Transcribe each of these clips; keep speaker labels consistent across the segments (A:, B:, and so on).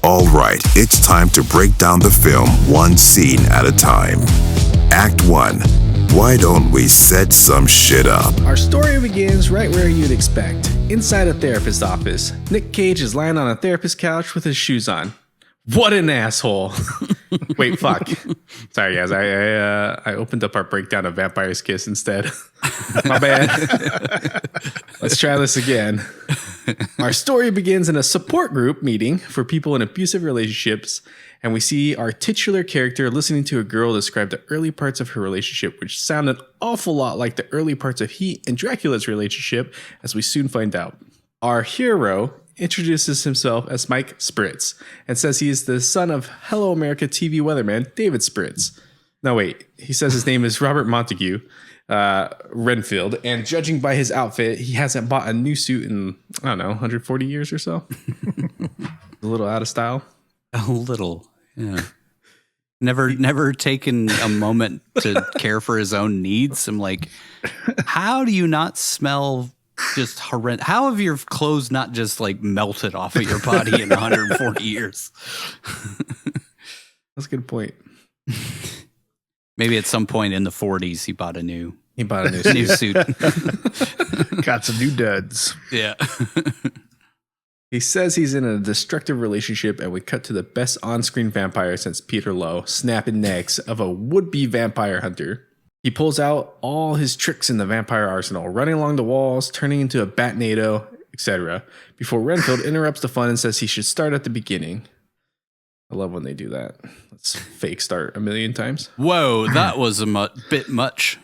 A: All right, it's time to break down the film one scene at a time. Act 1. Why don't we set some shit up?
B: Our story begins right where you'd expect. Inside a therapist's office, Nick Cage is lying on a therapist's couch with his shoes on. What an asshole. Wait, fuck. Sorry, guys. I opened up our breakdown of Vampire's Kiss instead. My bad. Let's try this again. Our story begins in a support group meeting for people in abusive relationships, and we see our titular character listening to a girl describe the early parts of her relationship, which sound an awful lot like the early parts of he and Dracula's relationship, as we soon find out. Our hero introduces himself as Mike Spritz and says he is the son of Hello America TV weatherman David Spritz. No, wait. He says his name is Robert Montague Renfield, and judging by his outfit, he hasn't bought a new suit in, I don't know, 140 years or so. A little out of style.
C: A little, yeah. Never taken a moment to care for his own needs. I'm like, how do you not smell just horrendous? How have your clothes not just like melted off of your body in 140 years?
B: That's a good point.
C: Maybe at some point in the 40s, he bought a new suit.
D: Got some new duds.
C: Yeah.
B: He says he's in a destructive relationship, and we cut to the best on-screen vampire since Peter Lowe, snapping necks of a would-be vampire hunter. He pulls out all his tricks in the vampire arsenal, running along the walls, turning into a Batnado, etc., before Renfield interrupts the fun and says he should start at the beginning. I love when they do that. Let's fake start a million times.
C: Whoa, that was a bit much.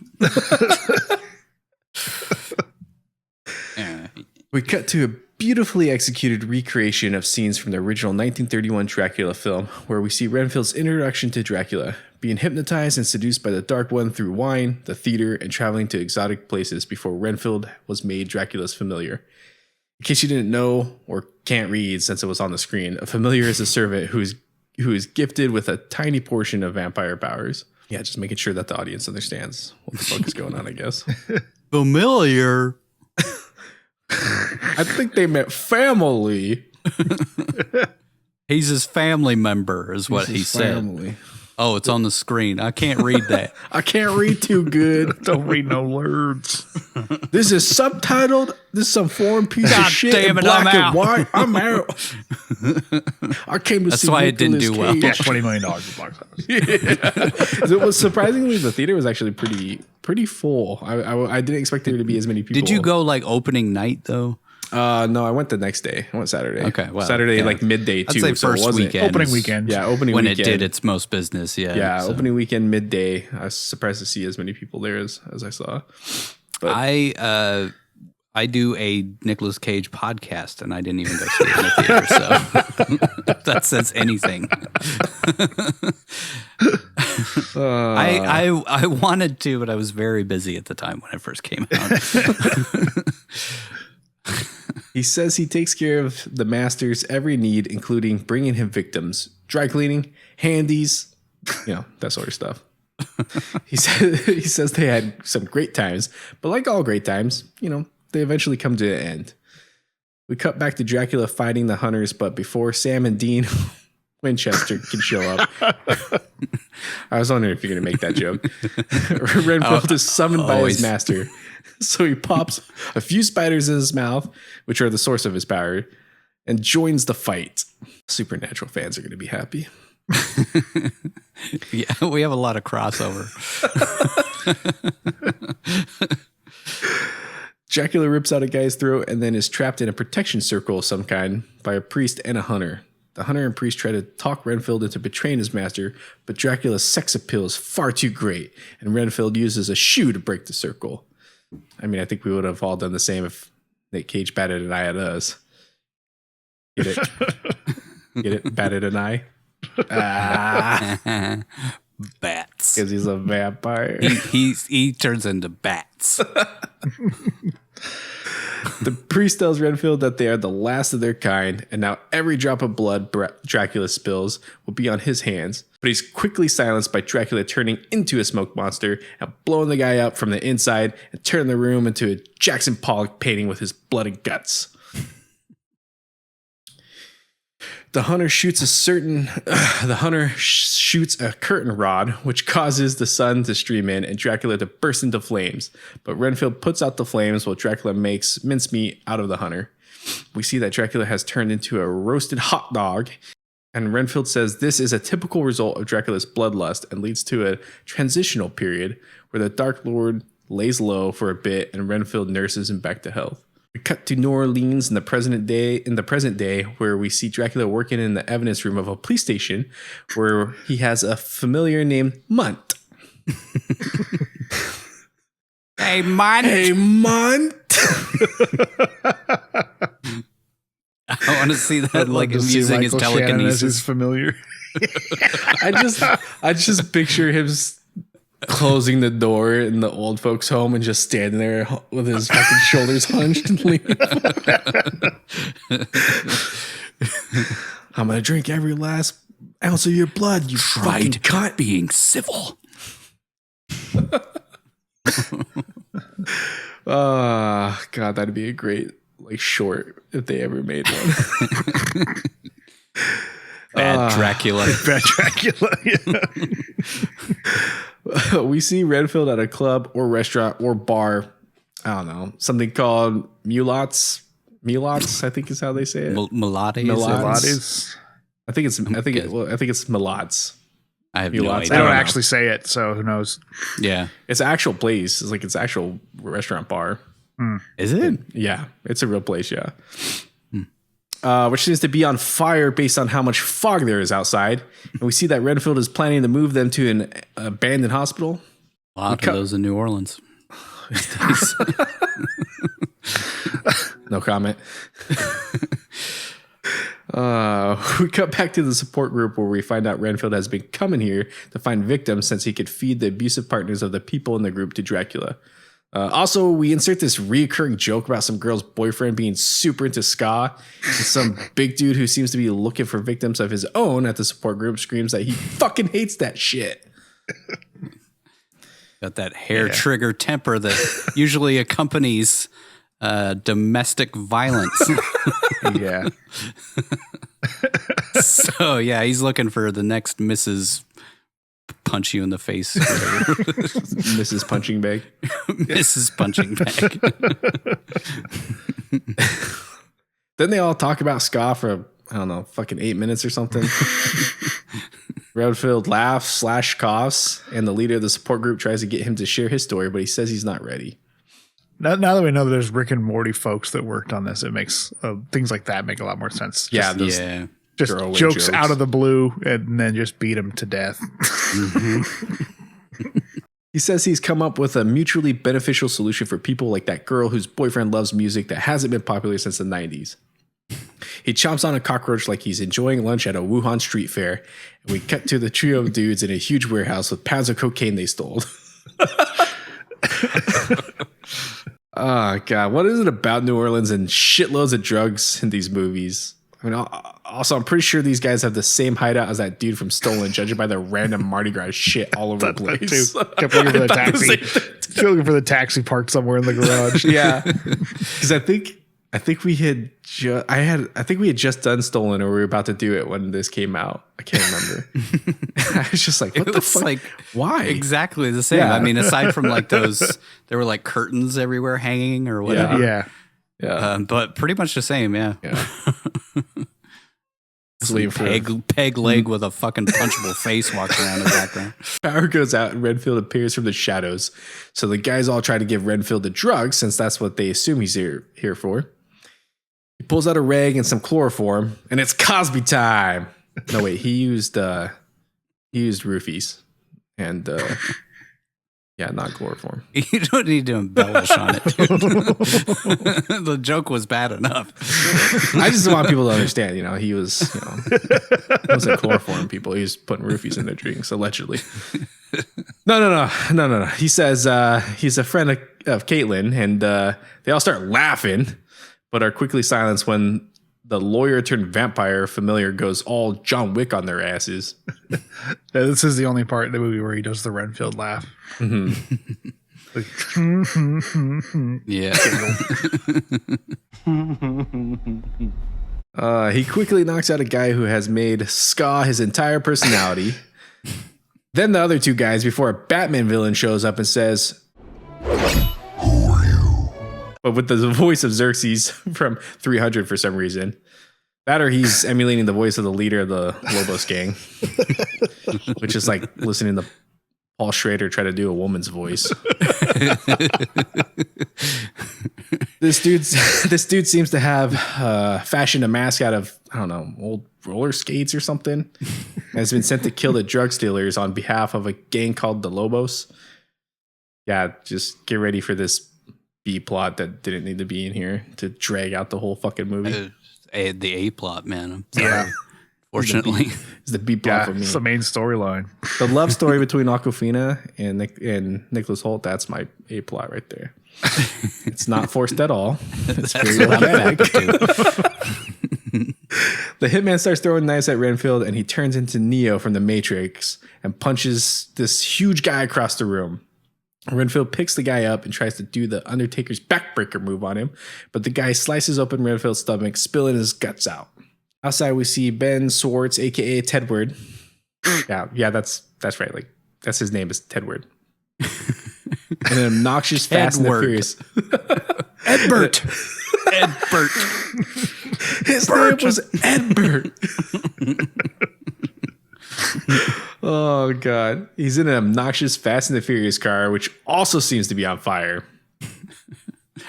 B: We cut to a beautifully executed recreation of scenes from the original 1931 Dracula film, where we see Renfield's introduction to Dracula, being hypnotized and seduced by the Dark One through wine, the theater, and traveling to exotic places before Renfield was made Dracula's familiar. In case you didn't know or can't read since it was on the screen, a familiar is a servant who is gifted with a tiny portion of vampire powers. Yeah, just making sure that the audience understands what the fuck is going on, I guess.
C: Familiar?
B: I think they meant family.
C: He's his family member, is what he said. Family. Oh, it's on the screen. I can't read that.
B: I can't read too good.
D: Don't read no words.
B: This is subtitled. This is some foreign piece
C: God
B: of shit.
C: Damn it,
B: black
C: I'm out.
B: and white. I'm out. I came to
C: That's
B: see
C: why it didn't
B: Nicolas
C: do well.
B: Cage.
D: Yeah, $20 million at box office.
B: Yeah. It was surprisingly, the theater was actually pretty full. I didn't expect there to be as many people.
C: Did you go like opening night though?
B: No, I went the next day. I went Saturday.
C: Okay, well,
B: Saturday
C: yeah.
B: like midday too.
C: I'd say
B: so
C: first
B: it wasn't
C: weekend.
D: Opening weekend.
B: Yeah, opening
C: when
B: weekend.
C: it did its most business. Yeah.
B: Yeah,
C: so.
B: opening weekend midday. I was surprised to see as many people there as I saw. But
C: I do a Nicolas Cage podcast, and I didn't even go see it in the theater. So if that says anything. I wanted to, but I was very busy at the time when it first came out.
B: He says he takes care of the master's every need, including bringing him victims, dry cleaning, handies, that sort of stuff. He says they had some great times, but like all great times, they eventually come to an end. We cut back to Dracula fighting the hunters, but before Sam and Dean Winchester can show up, I was wondering if you're going to make that joke. Renfield is summoned by his master. So he pops a few spiders in his mouth, which are the source of his power, and joins the fight. Supernatural fans are going to be happy.
C: Yeah, we have a lot of crossover.
B: Dracula rips out a guy's throat and then is trapped in a protection circle of some kind by a priest and a hunter. The hunter and priest try to talk Renfield into betraying his master, but Dracula's sex appeal is far too great, and Renfield uses a shoe to break the circle. I mean, I think we would have all done the same if Nick Cage batted an eye at us. Get it? Get it? Batted an eye?
C: Bats.
B: Because he's a vampire.
C: He turns into bats.
B: The priest tells Renfield that they are the last of their kind, and now every drop of blood Dracula spills will be on his hands. But he's quickly silenced by Dracula turning into a smoke monster and blowing the guy up from the inside and turning the room into a Jackson Pollock painting with his blood and guts. The hunter shoots a curtain rod, which causes the sun to stream in and Dracula to burst into flames. But Renfield puts out the flames while Dracula makes mincemeat out of the hunter. We see that Dracula has turned into a roasted hot dog, and Renfield says this is a typical result of Dracula's bloodlust and leads to a transitional period where the Dark Lord lays low for a bit and Renfield nurses him back to health. We cut to New Orleans in the present day, where we see Dracula working in the evidence room of a police station where he has a familiar named Munt.
C: Hey, Munt.
B: Hey, Munt.
C: I want to see that,
D: I'd
C: like
D: love
C: him
D: to see
C: using his
D: Michael Shannon as his
C: telekinesis.
D: familiar.
B: I just picture him closing the door in the old folks' home and just standing there with his fucking shoulders hunched and leaning. I'm gonna drink every last ounce of your blood, you fucking cunt.
C: Being civil.
B: God, that'd be a great short if they ever made one.
C: Bad Dracula.
D: Bad Dracula. Yeah.
B: We see Renfield at a club or restaurant or bar. I don't know, something called Mulots. Mulots, I think is how they say it.
C: Melades.
D: Pilates.
B: I think it's Mulots.
C: I have no
B: Mulots.
C: idea.
D: They don't
B: know.
D: actually say it, so who knows?
C: Yeah.
B: It's an actual place. It's actual restaurant bar.
C: Is it?
B: Yeah, it's a real place. Yeah. Which seems to be on fire based on how much fog there is outside. And we see that Renfield is planning to move them to an abandoned hospital.
C: A lot of those in New Orleans.
B: No comment. We cut back to the support group where we find out Renfield has been coming here to find victims since he could feed the abusive partners of the people in the group to Dracula. Also, we insert this reoccurring joke about some girl's boyfriend being super into ska. And some big dude who seems to be looking for victims of his own at the support group screams that he fucking hates that shit.
C: Got that hair trigger temper that usually accompanies domestic violence.
D: Yeah.
C: So, yeah, he's looking for the next Mrs. Punch you in the face.
B: Mrs. Punching Bag.
C: Mrs. Punching Bag.
B: Then they all talk about ska for, I don't know, fucking 8 minutes or something. Renfield laughs / coughs, and the leader of the support group tries to get him to share his story, but he says he's not ready.
D: Now that we know that there's Rick and Morty folks that worked on this, it makes things like that make a lot more sense.
B: Yeah,
D: Just,
B: those
C: Yeah.
D: just
B: throwaway
D: jokes out of the blue and then just beat them to death.
B: He says he's come up with a mutually beneficial solution for people like that girl whose boyfriend loves music that hasn't been popular since the 90s. He chomps on a cockroach like he's enjoying lunch at a Wuhan street fair, and we cut to the trio of dudes in a huge warehouse with pounds of cocaine they stole. Oh, God. What is it about New Orleans and shitloads of drugs in these movies? I mean, also, I'm pretty sure these guys have the same hideout as that dude from Stolen, judging by the random Mardi Gras shit all over the place.
D: Kept looking for the taxi. Still looking for the taxi parked somewhere in the garage.
B: Yeah, because I think we had just done Stolen, or we were about to do it when this came out. I can't remember. I was just like, what the fuck?
C: Like,
B: why?
C: exactly the same.
B: Yeah.
C: I mean, aside from like those, there were like curtains everywhere hanging or whatever.
D: Yeah.
B: Yeah.
C: But pretty much the same. Yeah.
B: Yeah.
C: Some peg leg with a fucking punchable face walking around in the background.
B: Power goes out and Renfield appears from the shadows. So the guys all try to give Renfield the drugs since that's what they assume he's here for. He pulls out a rag and some chloroform, and it's Cosby time. No, wait, he used roofies and yeah, not chloroform.
C: You don't need to embellish on it, dude. The joke was bad enough.
B: I just want people to understand, he was, he wasn't chloroform people. He was putting roofies in their drinks, allegedly. No. He says he's a friend of Caitlin, and they all start laughing, but are quickly silenced when the lawyer turned vampire familiar goes all John Wick on their asses.
D: This is the only part of the movie where he does the Renfield laugh.
B: Mm-hmm.
C: Yeah.
B: He quickly knocks out a guy who has made ska his entire personality. Then the other two guys before a Batman villain shows up and says, "Who are you?" But with the voice of Xerxes from 300 for some reason. That or he's emulating the voice of the leader of the Lobos gang, which is like listening to Paul Schrader try to do a woman's voice. This dude seems to have fashioned a mask out of, I don't know, old roller skates or something. Has been sent to kill the drug dealers on behalf of a gang called the Lobos. Yeah, just get ready for this B plot that didn't need to be in here to drag out the whole fucking movie.
C: The A plot, man. I'm sorry. Yeah. Fortunately,
B: it's the B plot for me.
D: It's the main storyline.
B: The love story between Awkwafina and Nicholas Hoult. That's my A plot right there. It's not forced at all. It's very organic. The hitman starts throwing knives at Renfield, and he turns into Neo from the Matrix and punches this huge guy across the room. Renfield picks the guy up and tries to do the Undertaker's backbreaker move on him, but the guy slices open Renfield's stomach, spilling his guts out. Outside, we see Ben Swartz, aka Tedward. Yeah, that's right. Like that's his name is Tedward. And an obnoxious, Fast and the Furious.
D: Edbert.
B: His name was Edbert. Oh God, he's in an obnoxious Fast and the Furious car, which also seems to be on fire.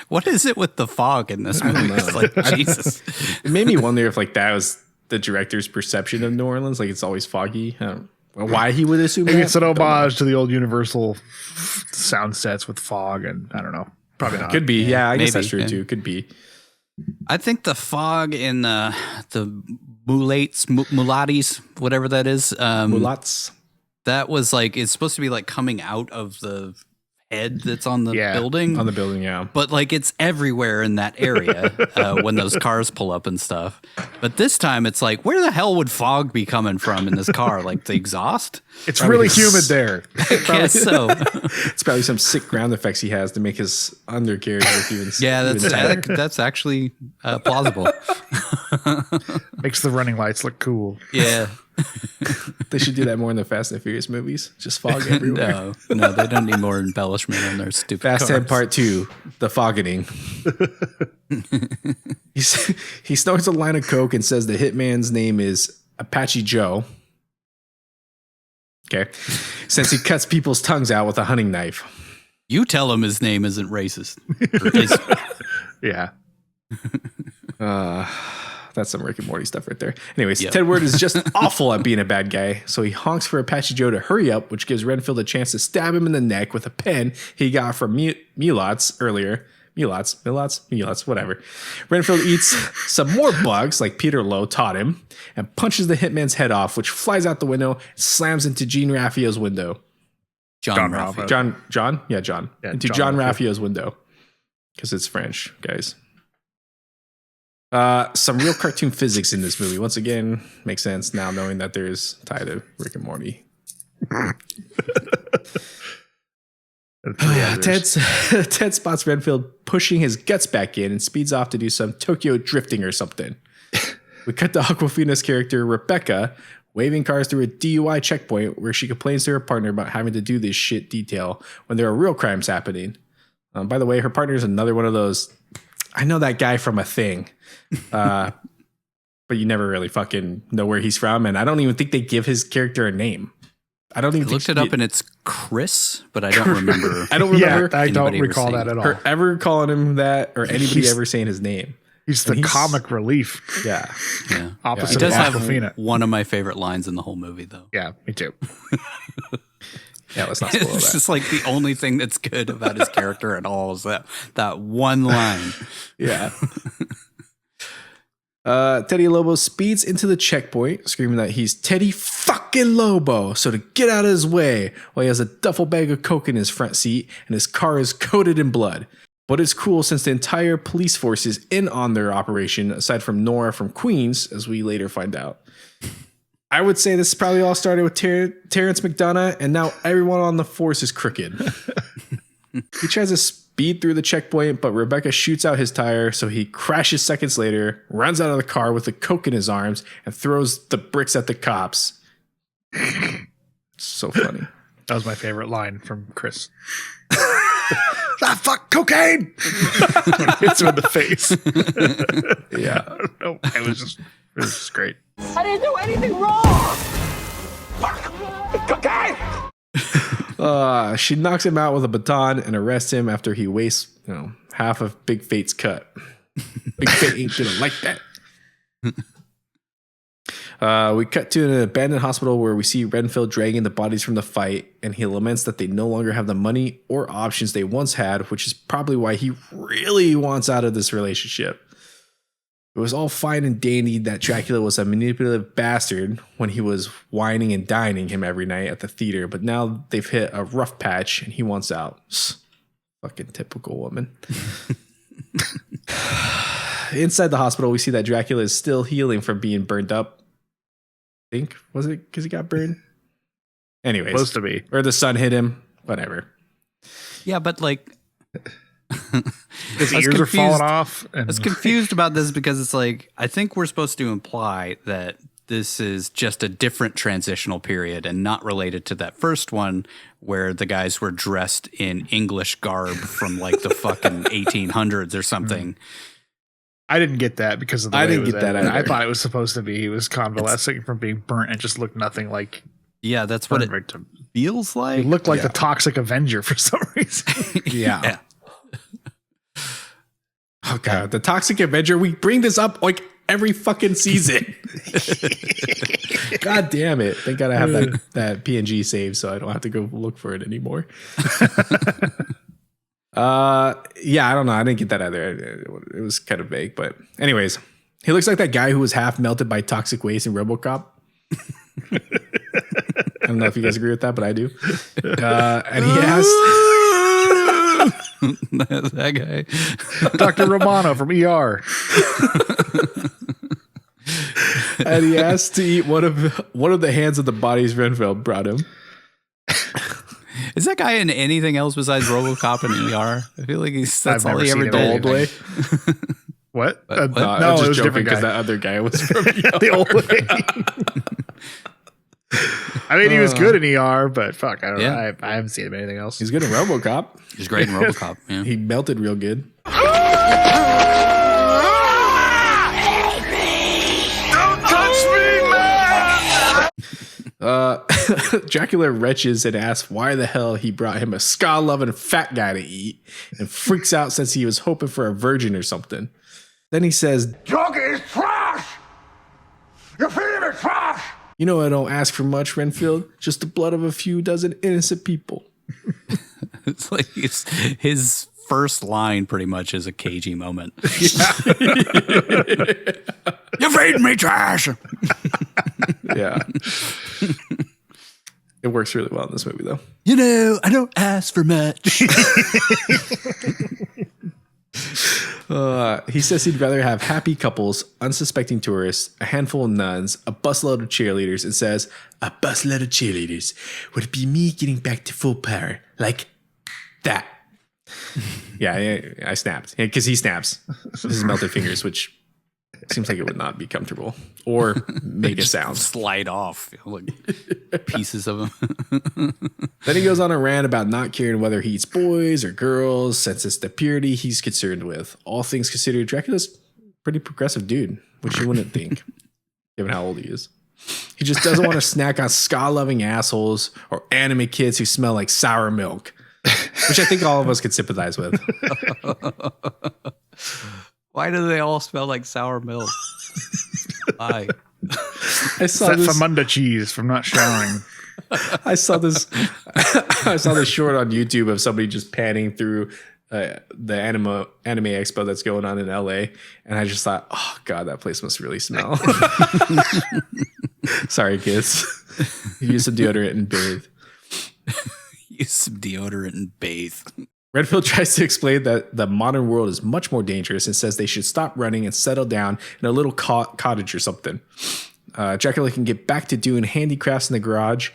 C: What is it with the fog in this movie? It's like, Jesus.
B: It made me wonder if like that was the director's perception of New Orleans. Like it's always foggy. I don't know why he would assume
D: Maybe
B: that.
D: it's an homage to the old Universal sound sets with fog, and I don't know. Probably not.
B: Could be. Yeah, I guess that's true
C: yeah.
B: too. Could be.
C: I think the fog in the mulatties, whatever that is.
B: Mulats.
C: That was like, it's supposed to be like coming out of the head that's on the building.
B: On the building, yeah.
C: But like it's everywhere in that area when those cars pull up and stuff. But this time it's like, where the hell would fog be coming from in this car? Like the exhaust?
D: It's probably really humid there.
C: I guess so.
B: It's probably some sick ground effects he has to make his undercarriage look even.
C: Yeah,
B: even
C: that's actually plausible.
D: Makes the running lights look cool.
C: Yeah.
B: They should do that more in the Fast and the Furious movies. Just fog everywhere.
C: No, they don't need more embellishment on their stupid
B: Fast
C: cars.
B: 10 Part 2, the foggening. He snorts a line of coke and says the hitman's name is Apache Joe. Okay. Since he cuts people's tongues out with a hunting knife.
C: You tell him his name isn't racist.
D: Yeah.
B: That's some Rick and Morty stuff right there. Anyways, yep. Tedward is just awful at being a bad guy, so he honks for Apache Joe to hurry up, which gives Renfield a chance to stab him in the neck with a pen he got from Mulats earlier. Mulats, whatever. Renfield eats some more bugs, like Peter Lowe taught him, and punches the hitman's head off, which flies out the window and slams into Jean Raffio's window.
C: John Raffio.
B: John? Yeah, John.
D: Yeah,
B: into John Raffio's window. Because it's French, guys. Some real cartoon physics in this movie. Once again, makes sense now knowing that there's tie to Rick and Morty. Ted spots Renfield pushing his guts back in and speeds off to do some Tokyo drifting or something. We cut to Awkwafina's character, Rebecca, waving cars through a DUI checkpoint where she complains to her partner about having to do this shit detail when there are real crimes happening. By the way, her partner is another one of those, I know that guy from a thing. But you never really fucking know where he's from, and I don't even think they give his character a name. I don't even
C: looked it up, and it's Chris, but I don't remember.
B: I don't remember.
D: Yeah, I don't recall that at all.
B: Her ever calling him that, or anybody ever saying his name.
D: He's the comic relief.
B: Yeah.
D: Opposite
C: he does
D: of
C: have
D: Awkwafina.
C: one of my favorite lines in the whole movie, though.
D: Yeah, me too.
B: Yeah, let's not spoil that.
C: It's just like the only thing that's good about his character at all is that one line.
B: Yeah. Teddy Lobo speeds into the checkpoint, screaming that he's Teddy fucking Lobo, so to get out of his way, while he has a duffel bag of coke in his front seat and his car is coated in blood. But it's cool since the entire police force is in on their operation, aside from Nora from Queens, as we later find out. I would say this probably all started with Terrence McDonough, and now everyone on the force is crooked. He tries to speed through the checkpoint, but Rebecca shoots out his tire, so he crashes seconds later, runs out of the car with a Coke in his arms, and throws the bricks at the cops. So funny.
D: That was my favorite line from Chris. Fuck cocaine! Hits him in the face.
B: Yeah.
D: No, it was just great.
E: I didn't do anything wrong! Fuck! Cocaine!
B: She knocks him out with a baton and arrests him after he wastes, half of Big Fate's cut. Big Fate ain't gonna like that. We cut to an abandoned hospital where we see Renfield dragging the bodies from the fight, and he laments that they no longer have the money or options they once had, which is probably why he really wants out of this relationship. It was all fine and dandy that Dracula was a manipulative bastard when he was whining and dining him every night at the theater, but now they've hit a rough patch and he wants out. Fucking typical woman. Inside the hospital, we see that Dracula is still healing from being burned up. I think, was it because he got burned? Anyways.
D: Supposed to be.
B: Or the sun hit him. Whatever.
C: Yeah, but like...
D: His ears are falling off.
C: I was confused about this because it's like, I think we're supposed to imply that this is just a different transitional period and not related to that first one where the guys were dressed in English garb from like the fucking 1800s or something.
D: I didn't get that because of the
B: I
D: way
B: didn't
D: it was
B: get that
D: edited.
B: either.
D: I thought it was supposed to be he was convalescing from being burnt and just looked nothing like.
C: Yeah, that's what it feels like.
D: He looked like the Toxic Avenger for some reason.
B: Yeah. Oh god, the Toxic Avenger. We bring this up like every fucking season. God damn it. Thank God I have that PNG saved so I don't have to go look for it anymore. Yeah, I don't know. I didn't get that either. It was kind of vague, but anyways, he looks like that guy who was half melted by toxic waste in RoboCop. I don't know if you guys agree with that, but I do. And he asked
C: that guy,
D: Dr. Romano from ER.
B: And he asked to eat one of the hands of the bodies Renfield brought him.
C: is that guy in anything else besides RoboCop and ER? I feel like that's all he ever
D: never
C: did.
B: Old way.
D: What?
B: No,
D: No, it was a different guy.
B: because that other guy was from
D: The old way. I mean, he was good in ER, but fuck, I don't know. I haven't seen him in anything else.
B: He's good in RoboCop.
C: He's great in RoboCop. Yeah.
B: He melted real good. Dracula retches and asks why the hell he brought him a ska-loving fat guy to eat and freaks out since he was hoping for a virgin or something. Then he says,
E: Junkie is trash! Your feeding is trash!
B: "You know I don't ask for much, Renfield. Just the blood of a few dozen innocent people."
C: It's like his first line pretty much is a cagey moment. You feed me trash.
B: Yeah. It works really well in this movie, though.
C: You know, I don't ask for much.
B: He says he'd rather have happy couples, unsuspecting tourists, a handful of nuns, a busload of cheerleaders, and says, "A busload of cheerleaders would be me getting back to full power. Like that." Yeah, I snapped. Because he snaps with his melted fingers, which seems like it would not be comfortable or make a sound.
C: Slide off like pieces of him.
B: Then he goes on a rant about not caring whether he eats boys or girls, since it's the purity he's concerned with. All things considered, Dracula's a pretty progressive dude, which you wouldn't think, given how old he is. He just doesn't want to snack on ska-loving assholes or anime kids who smell like sour milk, which I think all of us could sympathize with.
C: Why do they all smell like sour milk? Why?
B: I saw
D: That
B: this.
D: Famunda cheese from not showering.
B: I saw this. I saw this short on YouTube of somebody just panning through the anime expo that's going on in LA, and I just thought, oh god, that place must really smell. Sorry, kids. Use some deodorant and bathe.
C: Use some deodorant and bathe.
B: Renfield tries to explain that the modern world is much more dangerous and says they should stop running and settle down in a little cottage or something. Dracula can get back to doing handicrafts in the garage.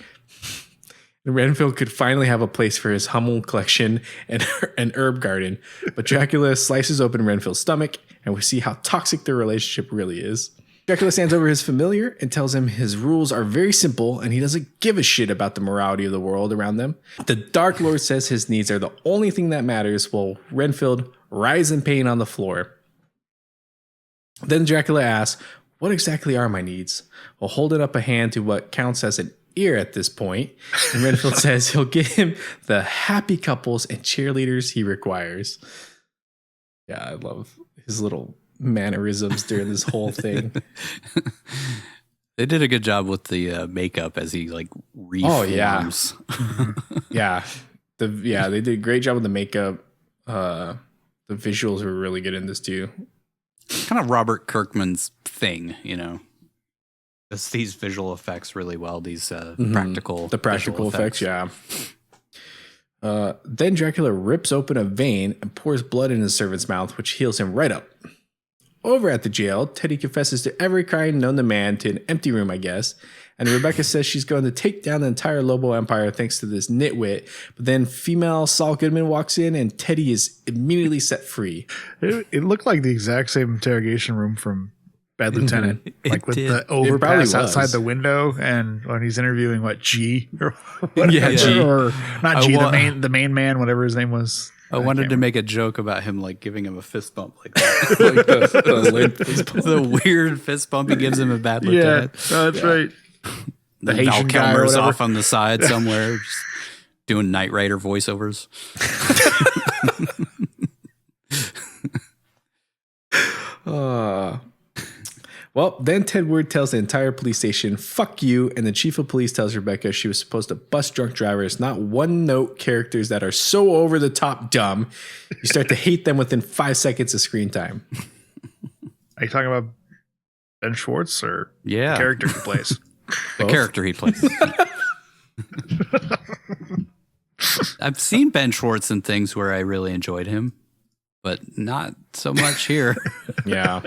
B: Renfield could finally have a place for his Hummel collection and an herb garden, but Dracula slices open Renfield's stomach, and we see how toxic their relationship really is. Dracula stands over his familiar and tells him his rules are very simple and he doesn't give a shit about the morality of the world around them. The Dark Lord says his needs are the only thing that matters, while Renfield writhes in pain on the floor. Then Dracula asks, what exactly are my needs? While holding up a hand to what counts as an ear at this point, and Renfield says he'll get him the happy couples and cheerleaders he requires. Yeah, I love his little mannerisms during this whole thing.
C: They did a good job with the makeup as he like reforms.
B: Oh yeah. They did a great job with the makeup. The visuals were really good in this too.
C: Kind of Robert Kirkman's thing, you know. Does these visual effects really well, these practical
B: effects, yeah. Then Dracula rips open a vein and pours blood in his servant's mouth, which heals him right up. Over at the jail, Teddy confesses to every crime known to man to an empty room, I guess. And Rebecca says she's going to take down the entire Lobo Empire thanks to this nitwit. But then female Saul Goodman walks in and Teddy is immediately set free.
D: It looked like the exact same interrogation room from Bad Lieutenant. Like with
C: did.
D: the overpass outside the window, and when he's interviewing G or whatever,
B: G.
D: or not G, the main man, whatever his name was.
C: I wanted to make a joke about him like giving him a fist bump like that. Like the weird fist bump he gives him at Bad Lieutenant.
D: That's right.
C: The
D: Haitian
C: Val
D: guy or
C: Kilmer's
D: whatever.
C: off on the side somewhere, just doing Knight Rider voiceovers.
B: Well, then Ted Wood tells the entire police station, fuck you, and the chief of police tells Rebecca she was supposed to bust drunk drivers, not one-note characters that are so over-the-top dumb, you start to hate them within 5 seconds of screen time.
D: Are you talking about Ben Schwartz or
C: Yeah.
D: the character he plays?
C: The character he plays. I've seen Ben Schwartz in things where I really enjoyed him, but not so much here.
B: Yeah.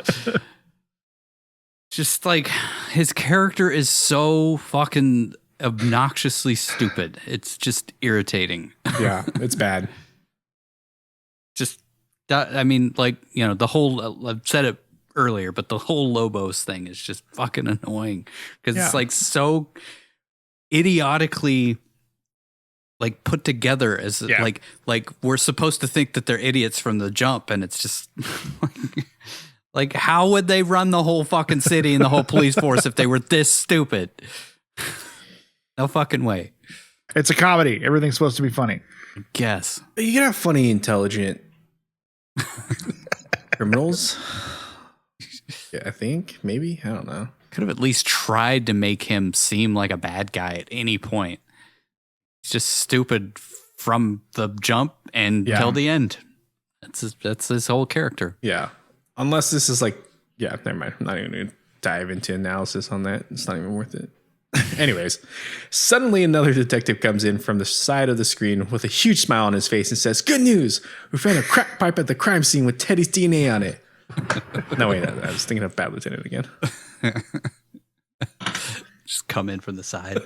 C: Just like his character is so fucking obnoxiously stupid. It's just irritating.
B: Yeah, it's bad.
C: Just that, I mean, like, you know, the whole, I've said it earlier, but the whole Lobos thing is just fucking annoying because it's like so idiotically like put together as like we're supposed to think that they're idiots from the jump, and it's just like how would they run the whole fucking city and the whole police force if they were this stupid? No fucking way.
D: It's a comedy. Everything's supposed to be funny.
C: I guess.
B: You can have funny, intelligent criminals. Yeah, I think. Maybe. I don't know.
C: Could have at least tried to make him seem like a bad guy at any point. He's just stupid from the jump and till the end. That's his whole character.
B: Yeah. Unless this is like, yeah, never mind. I'm not even going to dive into analysis on that. It's not even worth it. Anyways, suddenly another detective comes in from the side of the screen with a huge smile on his face and says, "Good news! We found a crack pipe at the crime scene with Teddy's DNA on it." No, wait, I was thinking of Bad Lieutenant again.
C: Just come in from the side.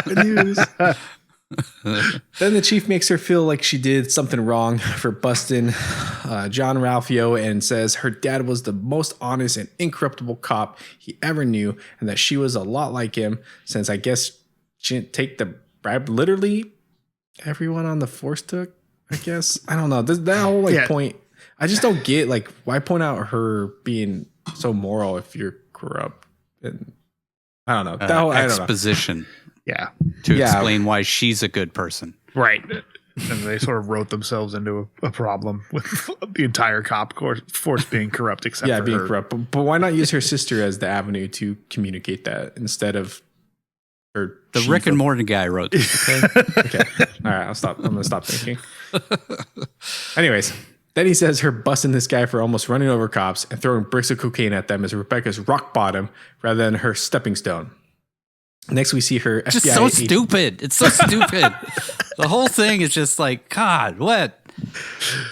B: Good news. Then the chief makes her feel like she did something wrong for busting John Ralphio and says her dad was the most honest and incorruptible cop he ever knew, and that she was a lot like him since I guess she didn't take the bribe. Literally everyone on the force took, I guess. I don't know. That whole point, I just don't get, like, why point out her being so moral if you're corrupt? And I don't know. That whole
C: exposition.
D: Yeah.
C: To explain why she's a good person.
D: Right. And they sort of wrote themselves into a problem with the entire cop force being corrupt except for
B: being
D: her.
B: corrupt. But why not use her sister as the avenue to communicate that instead of her?
C: The Rick and Morty guy wrote this.
B: Okay. All right. I'm going to stop thinking. Anyways, then he says her busting this guy for almost running over cops and throwing bricks of cocaine at them is Rebecca's rock bottom rather than her stepping stone. Next, we see her
C: Just
B: FBI
C: so
B: agent.
C: stupid. It's so stupid. The whole thing is just like, God, what?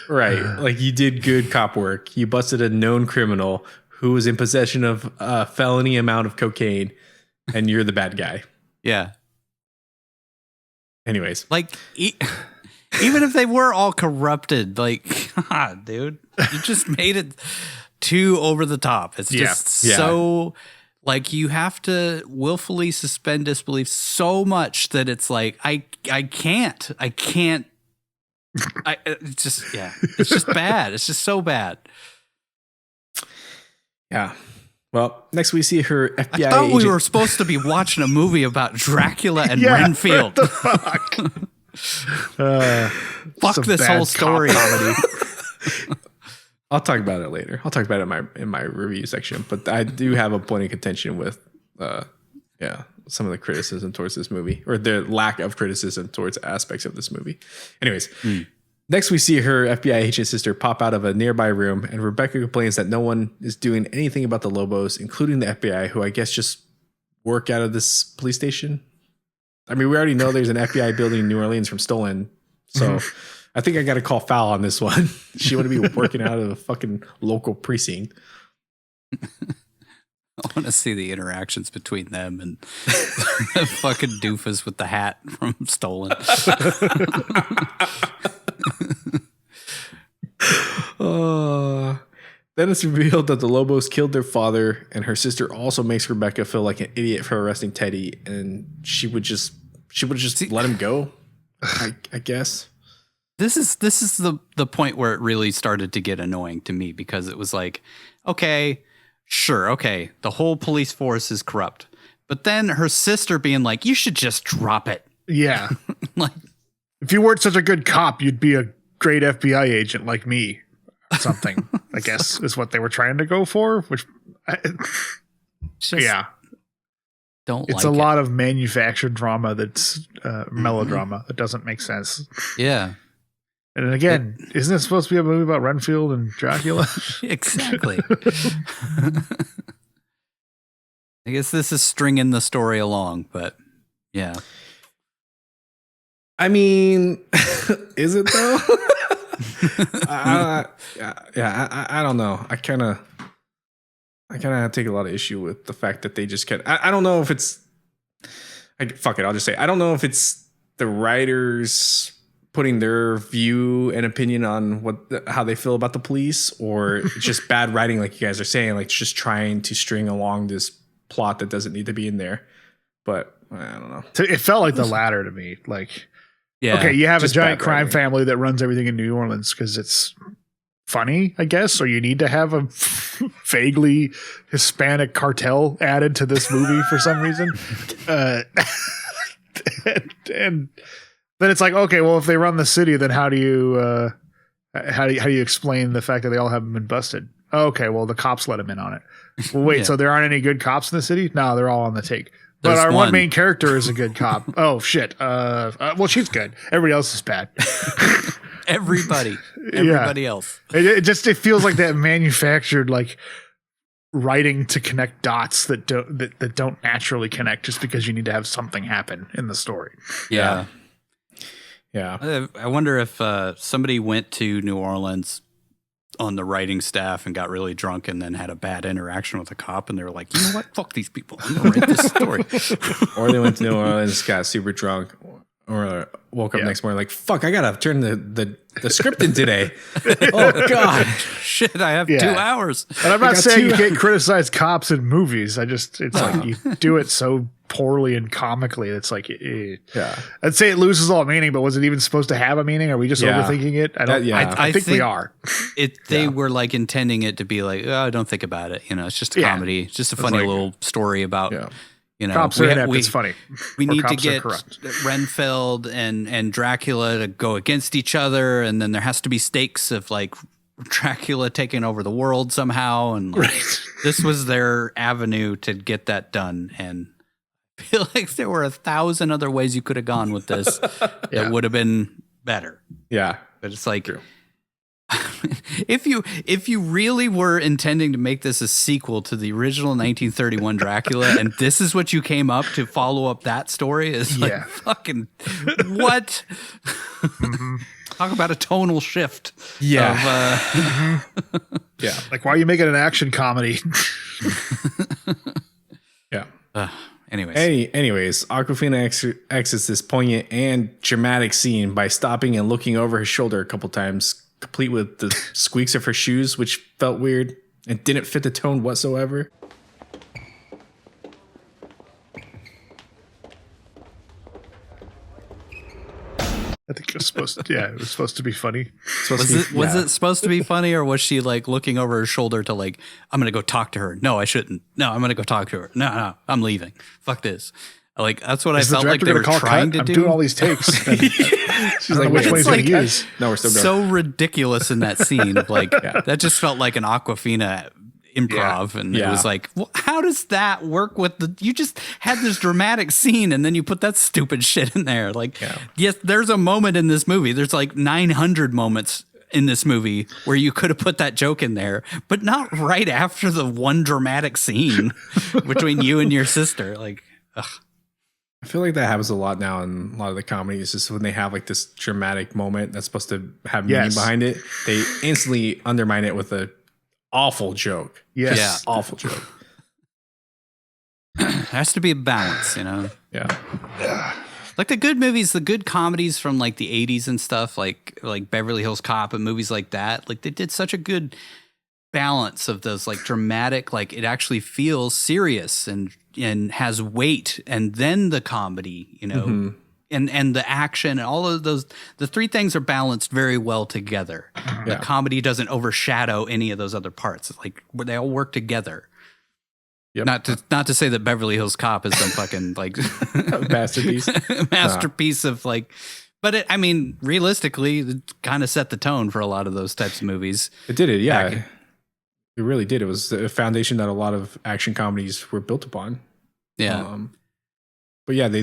B: Right. Like, you did good cop work. You busted a known criminal who was in possession of a felony amount of cocaine, and you're the bad guy.
C: Yeah.
B: Anyways,
C: Like, even if they were all corrupted, like, God, dude, you just made it too over the top. It's just so, like, you have to willfully suspend disbelief so much that it's like, I can't. It's just, it's just bad. It's just so bad.
B: yeah. Well, next we see her FBI
C: I thought
B: agent.
C: we were supposed to be watching a movie about Dracula and Renfield.
D: What the fuck?
C: Fuck
D: Some
C: this
D: bad
C: whole
D: cop
C: story.
D: comedy.
B: I'll talk about it later. I'll talk about it in my review section. But I do have a point of contention with, some of the criticism towards this movie, or the lack of criticism towards aspects of this movie. Anyways, next we see her FBI agent sister pop out of a nearby room, and Rebecca complains that no one is doing anything about the Lobos, including the FBI, who I guess just work out of this police station. I mean, we already know there's an FBI building in New Orleans from stolen, so I think I got to call foul on this one. She want to be working out of a fucking local precinct.
C: I want to see the interactions between them and the fucking doofus with the hat from Stolen.
B: Then it's revealed that the Lobos killed their father, and her sister also makes Rebecca feel like an idiot for arresting Teddy, and she would just let him go. I guess.
C: This is the point where it really started to get annoying to me, because it was like, okay, sure, okay, the whole police force is corrupt, but then her sister being like, you should just drop it.
D: Yeah.
C: Like,
D: If you weren't such a good cop, you'd be a great FBI agent like me. Something, I guess, is what they were trying to go for. Which,
C: just don't.
D: It's
C: like
D: a lot of manufactured drama that's melodrama that doesn't make sense.
C: Yeah,
D: And again, isn't it supposed to be a movie about Renfield and Dracula?
C: exactly. I guess this is stringing the story along, but yeah.
B: I mean, is it though? I don't know. I kind of take a lot of issue with the fact that they just can't. I don't know if it's. Fuck it. I'll just say I don't know if it's the writers putting their view and opinion on how they feel about the police, or just bad writing, like you guys are saying, like just trying to string along this plot that doesn't need to be in there. But I don't know.
D: It felt like the latter to me. Like,
C: Yeah.
D: okay, you have a
B: just
D: giant
B: bad
D: crime
B: writing.
D: family that runs everything in New Orleans because it's funny, I guess, or you need to have a vaguely Hispanic cartel added to this movie for some reason. And then it's like, okay, well, if they run the city, then how do you explain the fact that they all haven't been busted? Okay, well, the cops let them in on it. Well, wait, so there aren't any good cops in the city? No, they're all on the take. But
C: There's
D: our one
C: one.
D: main character is a good cop. Oh shit. Well, she's good. Everybody else is bad.
C: Everybody else.
D: It feels like that manufactured like writing to connect dots that don't naturally connect just because you need to have something happen in the story.
C: Yeah.
B: Yeah.
C: I wonder if somebody went to New Orleans on the writing staff and got really drunk and then had a bad interaction with a cop, and they were like, you know what? Fuck these people. I'm going to write this story.
B: Or they went to New Orleans, got super drunk, or woke up next morning like, fuck, I gotta turn the script in today. Oh god,
C: Shit, I have 2 hours.
D: And I'm not
B: got
D: saying you
B: 2
D: can't criticize cops in movies. It's like you do it so poorly and comically. It's like,
B: Yeah.
D: I'd say it loses all meaning, but was it even supposed to have a meaning? Are we just overthinking it? I don't. I think we are.
C: They were like intending it to be like, oh, don't think about it. You know, it's just a comedy. It's just a funny
D: like-
C: little story about, you know,
D: Cops are inept. It's funny.
C: We
D: Or
C: need to
D: cops are
C: get
D: corrupt.
C: Renfield and Dracula to go against each other, and then there has to be stakes of like Dracula taking over the world somehow, and like, this was their avenue to get that done. And I feel like there were 1,000 other ways you could have gone with this that would have been better.
B: Yeah.
C: But it's like,
B: True.
C: if you really were intending to make this a sequel to the original 1931 Dracula, and this is what you came up to follow up that story, is like fucking what? Talk about a tonal shift.
B: Yeah. Yeah.
D: Like, why are you making an action comedy?
B: Yeah.
C: Anyways,
B: Awkwafina exits this poignant and dramatic scene by stopping and looking over her shoulder a couple times, complete with the squeaks of her shoes, which felt weird and didn't fit the tone whatsoever.
D: I think it was supposed to, it was supposed to be funny.
C: Was it supposed to be funny, or was she like looking over her shoulder to like, I'm going to go talk to her. No, I shouldn't. No, I'm going to go talk to her. No, I'm leaving. Fuck this. Like, that's what I felt like they were trying to do.
D: I'm doing all these takes. She's like, which one he's going to use?
B: No, we're still going.
C: So ridiculous in that scene. Like, that just felt like an Awkwafina improv. And it was like, well, how does that work with you just had this dramatic scene and then you put that stupid shit in there. Like, yes, there's a moment in this movie. There's like 900 moments in this movie where you could have put that joke in there, but not right after the one dramatic scene between you and your sister. Like, ugh.
B: I feel like that happens a lot now in a lot of the comedies. Just when they have like this dramatic moment that's supposed to have meaning behind it, they instantly undermine it with a awful joke.
D: Yes.
B: Yeah, awful joke.
C: There has to be a balance, you know?
B: Yeah.
C: Like the good movies, the good comedies from like the 80s and stuff, like Beverly Hills Cop and movies like that, like they did such a good balance of those like dramatic, like it actually feels serious and has weight, and then the comedy, you know, and the action and all of those, the three things are balanced very well together. The comedy doesn't overshadow any of those other parts. It's like they all work together. Yep. Not to say that Beverly Hills Cop is some fucking like masterpiece of like, but I mean, realistically, it kind of set the tone for a lot of those types of movies.
B: It did it, yeah. It really did. It was a foundation that a lot of action comedies were built upon.
C: Yeah.
B: But yeah, they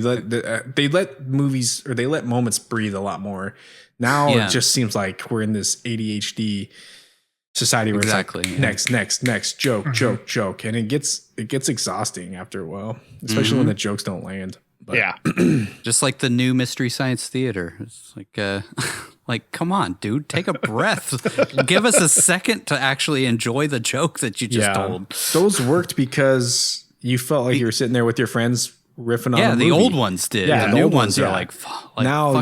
B: let movies, or they let moments breathe a lot more. Now it just seems like we're in this ADHD society where it's like next joke, and it gets exhausting after a while, especially when the jokes don't land. But
C: just like the new Mystery Science Theater. It's like like, come on, dude, take a breath. Give us a second to actually enjoy the joke that you just told.
B: Those worked because you felt like you were sitting there with your friends riffing on the
C: movie. Old ones did. Yeah, the new ones are like
B: now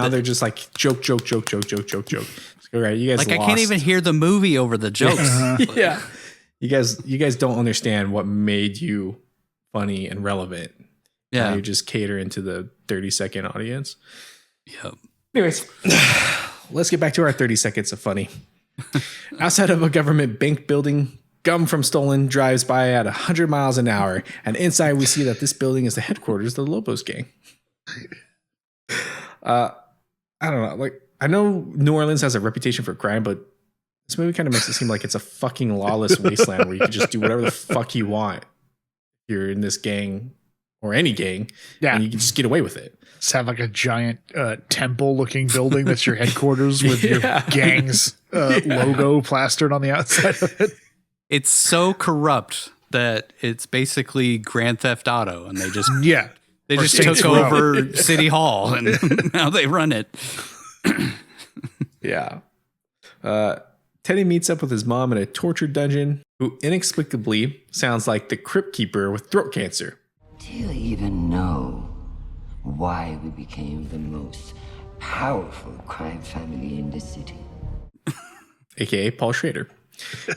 B: they're just like joke. All right, you guys
C: like
B: lost.
C: I can't even hear the movie over the jokes.
B: Yeah. You guys don't understand what made you funny and relevant. Yeah. You just cater into the 30-second audience.
C: Yep.
B: Anyways, let's get back to our 30 seconds of funny. Outside of a government bank building, gum from Stolen drives by at 100 miles an hour, and inside we see that this building is the headquarters of the Lobos gang. I don't know. Like, I know New Orleans has a reputation for crime, but this movie kind of makes it seem like it's a fucking lawless wasteland where you can just do whatever the fuck you want. You're in this gang or any gang, and you can just get away with it.
D: Just have like a giant temple-looking building that's your headquarters with your gang's logo plastered on the outside of it.
C: It's so corrupt that it's basically Grand Theft Auto, and they just they just took over City Hall, and now they run it.
B: Teddy meets up with his mom in a torture dungeon, who inexplicably sounds like the crypt keeper with throat cancer.
F: Do you even know why we became the most powerful crime family in the city?
B: AKA Paul Schrader.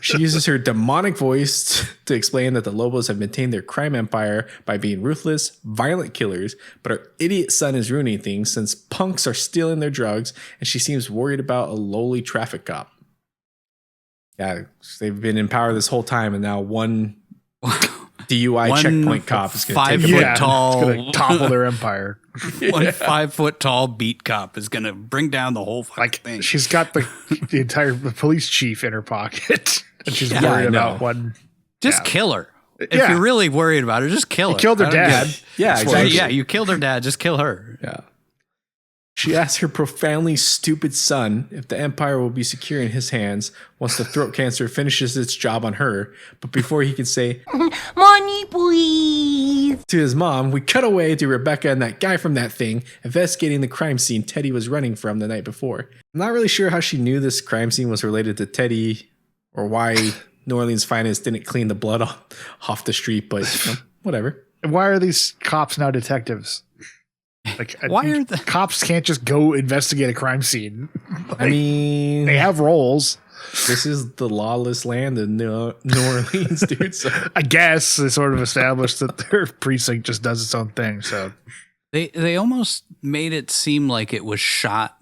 B: She uses her demonic voice to explain that the Lobos have maintained their crime empire by being ruthless, violent killers, but her idiot son is ruining things since punks are stealing their drugs, and she seems worried about a lowly traffic cop. Yeah, they've been in power this whole time, and now one DUI checkpoint cop is going to take
C: 5 foot tall,
D: it's going to topple their empire.
C: One 5 foot tall beat cop is going to bring down the whole fucking thing.
D: She's got the entire police chief in her pocket, and she's worried about one.
C: Just kill her. If you're really worried about her, just kill her.
D: You killed her dad.
B: Yeah, exactly.
C: Yeah, you killed her dad. Just kill her.
B: Yeah. She asks her profoundly stupid son if the empire will be secure in his hands once the throat cancer finishes its job on her. But before he can say, "Money, please," to his mom, we cut away to Rebecca and that guy from that thing investigating the crime scene Teddy was running from the night before. I'm not really sure how she knew this crime scene was related to Teddy or why New Orleans Finest didn't clean the blood off the street, but whatever.
D: Why are these cops now detectives? Like,
C: Why are the
D: cops can't just go investigate a crime scene? Like,
B: I mean,
D: they have roles.
B: this is the lawless land of New Orleans, dude. So.
D: I guess they sort of established that their precinct just does its own thing. So
C: they almost made it seem like it was shot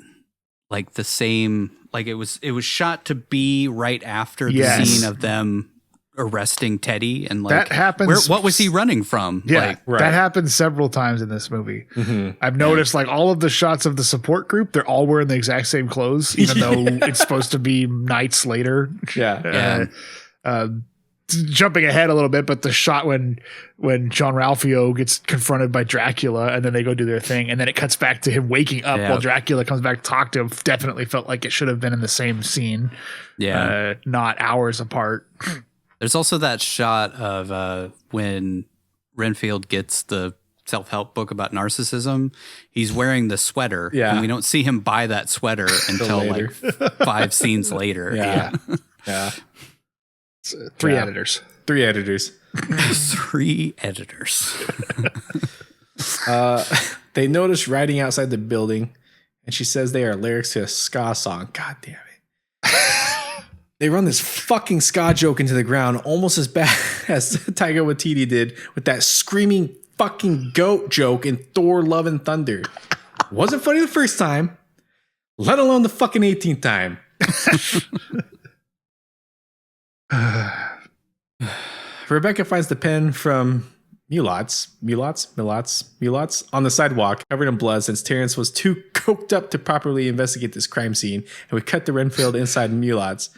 C: like the same, like it was shot to be right after the
D: Yes.
C: scene of them arresting Teddy, and like
D: that happens.
C: what was he running from?
D: Yeah,
C: Like,
B: Right.
D: that happens several times in this movie.
B: Mhm.
D: I've noticed like all of the shots of the support group, they're all wearing the exact same clothes, even though it's supposed to be nights later.
B: Yeah.
C: Yeah.
D: Jumping ahead a little bit, but the shot when John Ralphio gets confronted by Dracula and then they go do their thing, and then it cuts back to him waking up
C: Yeah.
D: while Dracula comes back to talk to him, definitely felt like it should have been in the same scene, not hours apart.
C: There's also that shot of when Renfield gets the self-help book about narcissism. He's wearing the sweater, and we don't see him buy that sweater until like 5 scenes later.
B: Yeah. Yeah.
D: Three editors.
B: 3 editors.
C: 3 editors.
B: They notice writing outside the building, and she says they are lyrics to a ska song. God damn it. They run this fucking ska joke into the ground almost as bad as Taika Waititi did with that screaming fucking goat joke in Thor Love and Thunder. Wasn't funny the first time, let alone the fucking 18th time. Rebecca finds the pen from Mulots on the sidewalk, covered in blood, since Terrence was too coked up to properly investigate this crime scene, and we cut to Renfield inside Mulots.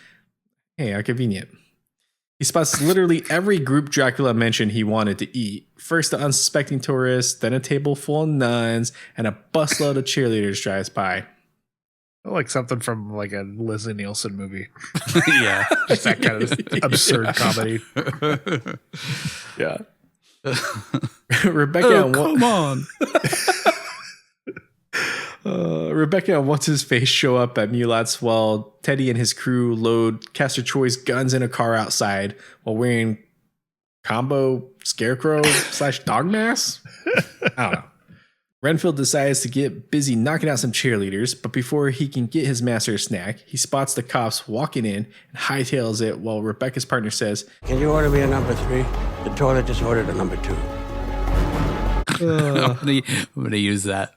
B: Hey, how convenient. He spots literally every group Dracula mentioned he wanted to eat. First, the unsuspecting tourists, then a table full of nuns, and a busload of cheerleaders drives by.
D: Like something from like a Leslie Nielsen movie.
C: Yeah.
D: Just that kind of absurd comedy.
B: Yeah. Rebecca,
C: come on.
B: Rebecca and What's-His-Face show up at Mulat's while Teddy and his crew load Castor Troy's guns in a car outside while wearing combo scarecrow / dog mask. I don't know. Renfield decides to get busy knocking out some cheerleaders, but before he can get his master a snack, he spots the cops walking in and hightails it while Rebecca's partner says,
G: "Can you order me a number 3? The toilet just ordered a number 2.
C: I'm gonna use that.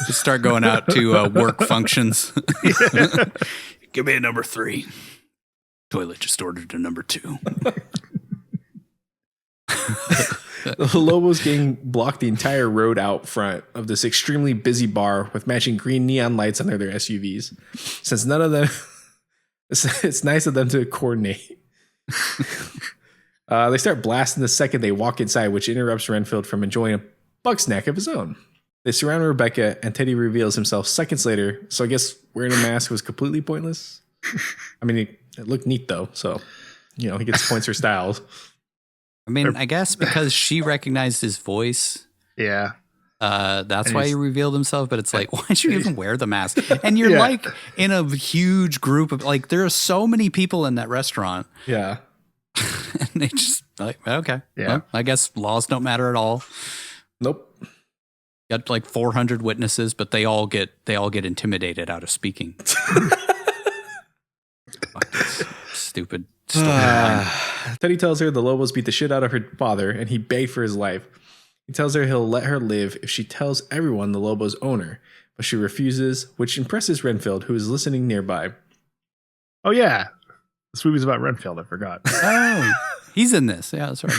C: Just start going out to work functions. Give me a number 3. Toilet just ordered a number 2.
B: The Lobos gang blocked the entire road out front of this extremely busy bar with matching green neon lights under their SUVs. Since none of them, it's nice of them to coordinate. They start blasting the second they walk inside, which interrupts Renfield from enjoying a bug snack of his own. They surround Rebecca, and Teddy reveals himself seconds later. So I guess wearing a mask was completely pointless. I mean, it looked neat though, so he gets points for styles.
C: I mean, I guess because she recognized his voice.
D: Yeah.
C: That's why he revealed himself. But it's like, why should you even wear the mask? And you're like in a huge group of like, there are so many people in that restaurant.
B: Yeah.
C: And they just like, okay.
D: Yeah.
C: Well, I guess laws don't matter at all.
B: Nope.
C: Got like 400 witnesses, but they all get intimidated out of speaking. Stupid storyline.
B: Teddy tells her the Lobos beat the shit out of her father, and he begged for his life. He tells her he'll let her live if she tells everyone the Lobos own her, but she refuses, which impresses Renfield, who is listening nearby.
D: Oh yeah, this movie's about Renfield. I forgot.
C: Oh, he's in this. Yeah, that's right.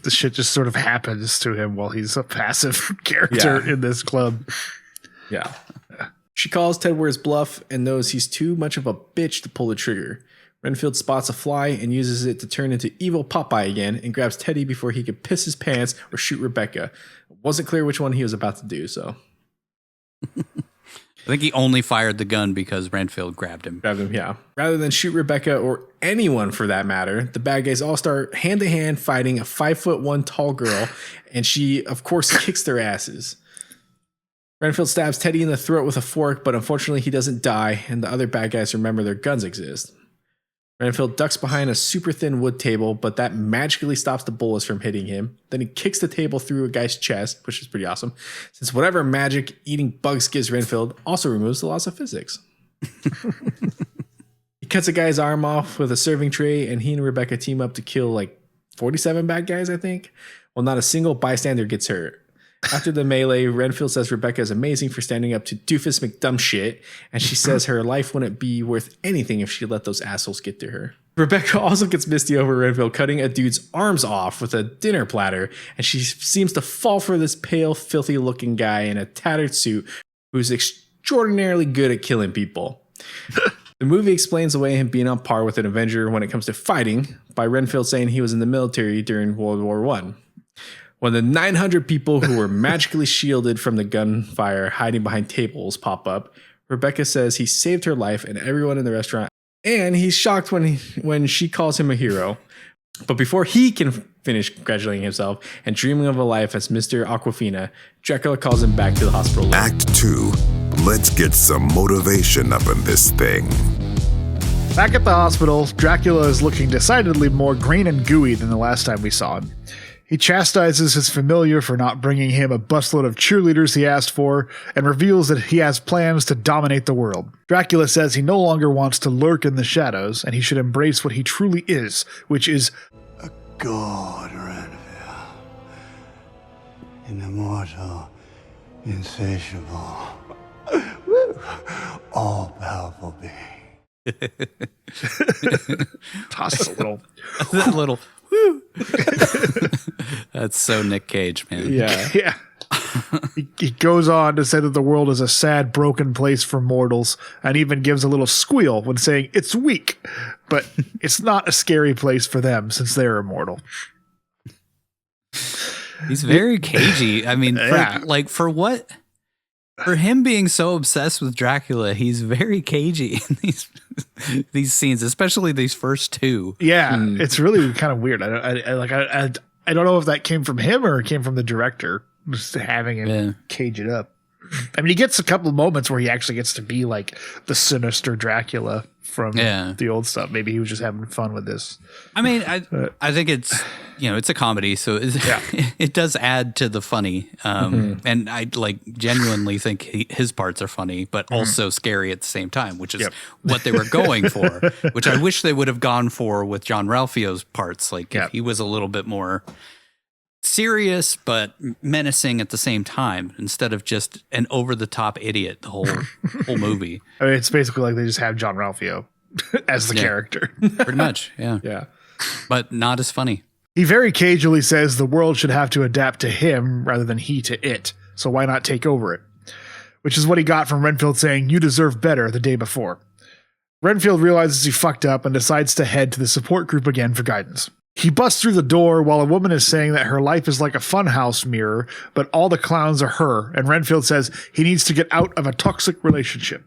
D: This shit just sort of happens to him while he's a passive character in this club.
B: Yeah. She calls Ted Ware's bluff and knows he's too much of a bitch to pull the trigger. Renfield spots a fly and uses it to turn into evil Popeye again and grabs Teddy before he could piss his pants or shoot Rebecca. It wasn't clear which one he was about to do, so.
C: I think he only fired the gun because Renfield grabbed him.
B: Yeah. Rather than shoot Rebecca or anyone for that matter, the bad guys all start hand-to-hand fighting a 5'1" tall girl, and she, of course, kicks their asses. Renfield stabs Teddy in the throat with a fork, but unfortunately he doesn't die, and the other bad guys remember their guns exist. Renfield ducks behind a super thin wood table, but that magically stops the bullets from hitting him. Then he kicks the table through a guy's chest, which is pretty awesome, since whatever magic eating bugs gives Renfield also removes the laws of physics. He cuts a guy's arm off with a serving tray, and he and Rebecca team up to kill like 47 bad guys, I think. Well, not a single bystander gets hurt. After the melee, Renfield says Rebecca is amazing for standing up to doofus McDumb shit, and she says her life wouldn't be worth anything if she let those assholes get to her. Rebecca also gets misty over Renfield cutting a dude's arms off with a dinner platter, and she seems to fall for this pale, filthy-looking guy in a tattered suit who's extraordinarily good at killing people. The movie explains away him being on par with an Avenger when it comes to fighting by Renfield saying he was in the military during World War I. When the 900 people who were magically shielded from the gunfire hiding behind tables pop up, Rebecca says he saved her life and everyone in the restaurant, and he's shocked when she calls him a hero. But before he can finish congratulating himself and dreaming of a life as Mr. Aquafina, Dracula calls him back to the hospital.
A: Act 2. Let's get some motivation up in this thing.
D: Back at the hospital, Dracula is looking decidedly more green and gooey than the last time we saw him. He chastises his familiar for not bringing him a busload of cheerleaders he asked for, and reveals that he has plans to dominate the world. Dracula says he no longer wants to lurk in the shadows, and he should embrace what he truly is, which is
H: a god, Renfield. An immortal, insatiable, all-powerful being.
D: toss a little.
C: That little. That's so Nick Cage, man.
D: Yeah. He goes on to say that the world is a sad, broken place for mortals, and even gives a little squeal when saying it's weak, but it's not a scary place for them since they're immortal.
C: He's very cagey. I mean, for him being so obsessed with Dracula, he's very cagey in these scenes, especially these first two.
D: Yeah, it's really kind of weird. I don't know if that came from him or it came from the director, just having him cage it up. I mean, he gets a couple of moments where he actually gets to be like the sinister Dracula from the old stuff. Maybe he was just having fun with this.
C: I mean, I think it's it's a comedy, so it does add to the funny. And I genuinely think his parts are funny, but also scary at the same time, which is what they were going for. Which I wish they would have gone for with John Ralphio's parts. If he was a little bit more serious but menacing at the same time, instead of just an over-the-top idiot the whole movie.
D: I mean, it's basically like they just have John Ralphio as the character.
C: Pretty much, yeah. But not as funny.
D: He very cagily says the world should have to adapt to him rather than he to it, so why not take over it? Which is what he got from Renfield saying, "You deserve better," the day before. Renfield realizes he fucked up and decides to head to the support group again for guidance. He busts through the door while a woman is saying that her life is like a funhouse mirror, but all the clowns are her, and Renfield says he needs to get out of a toxic relationship.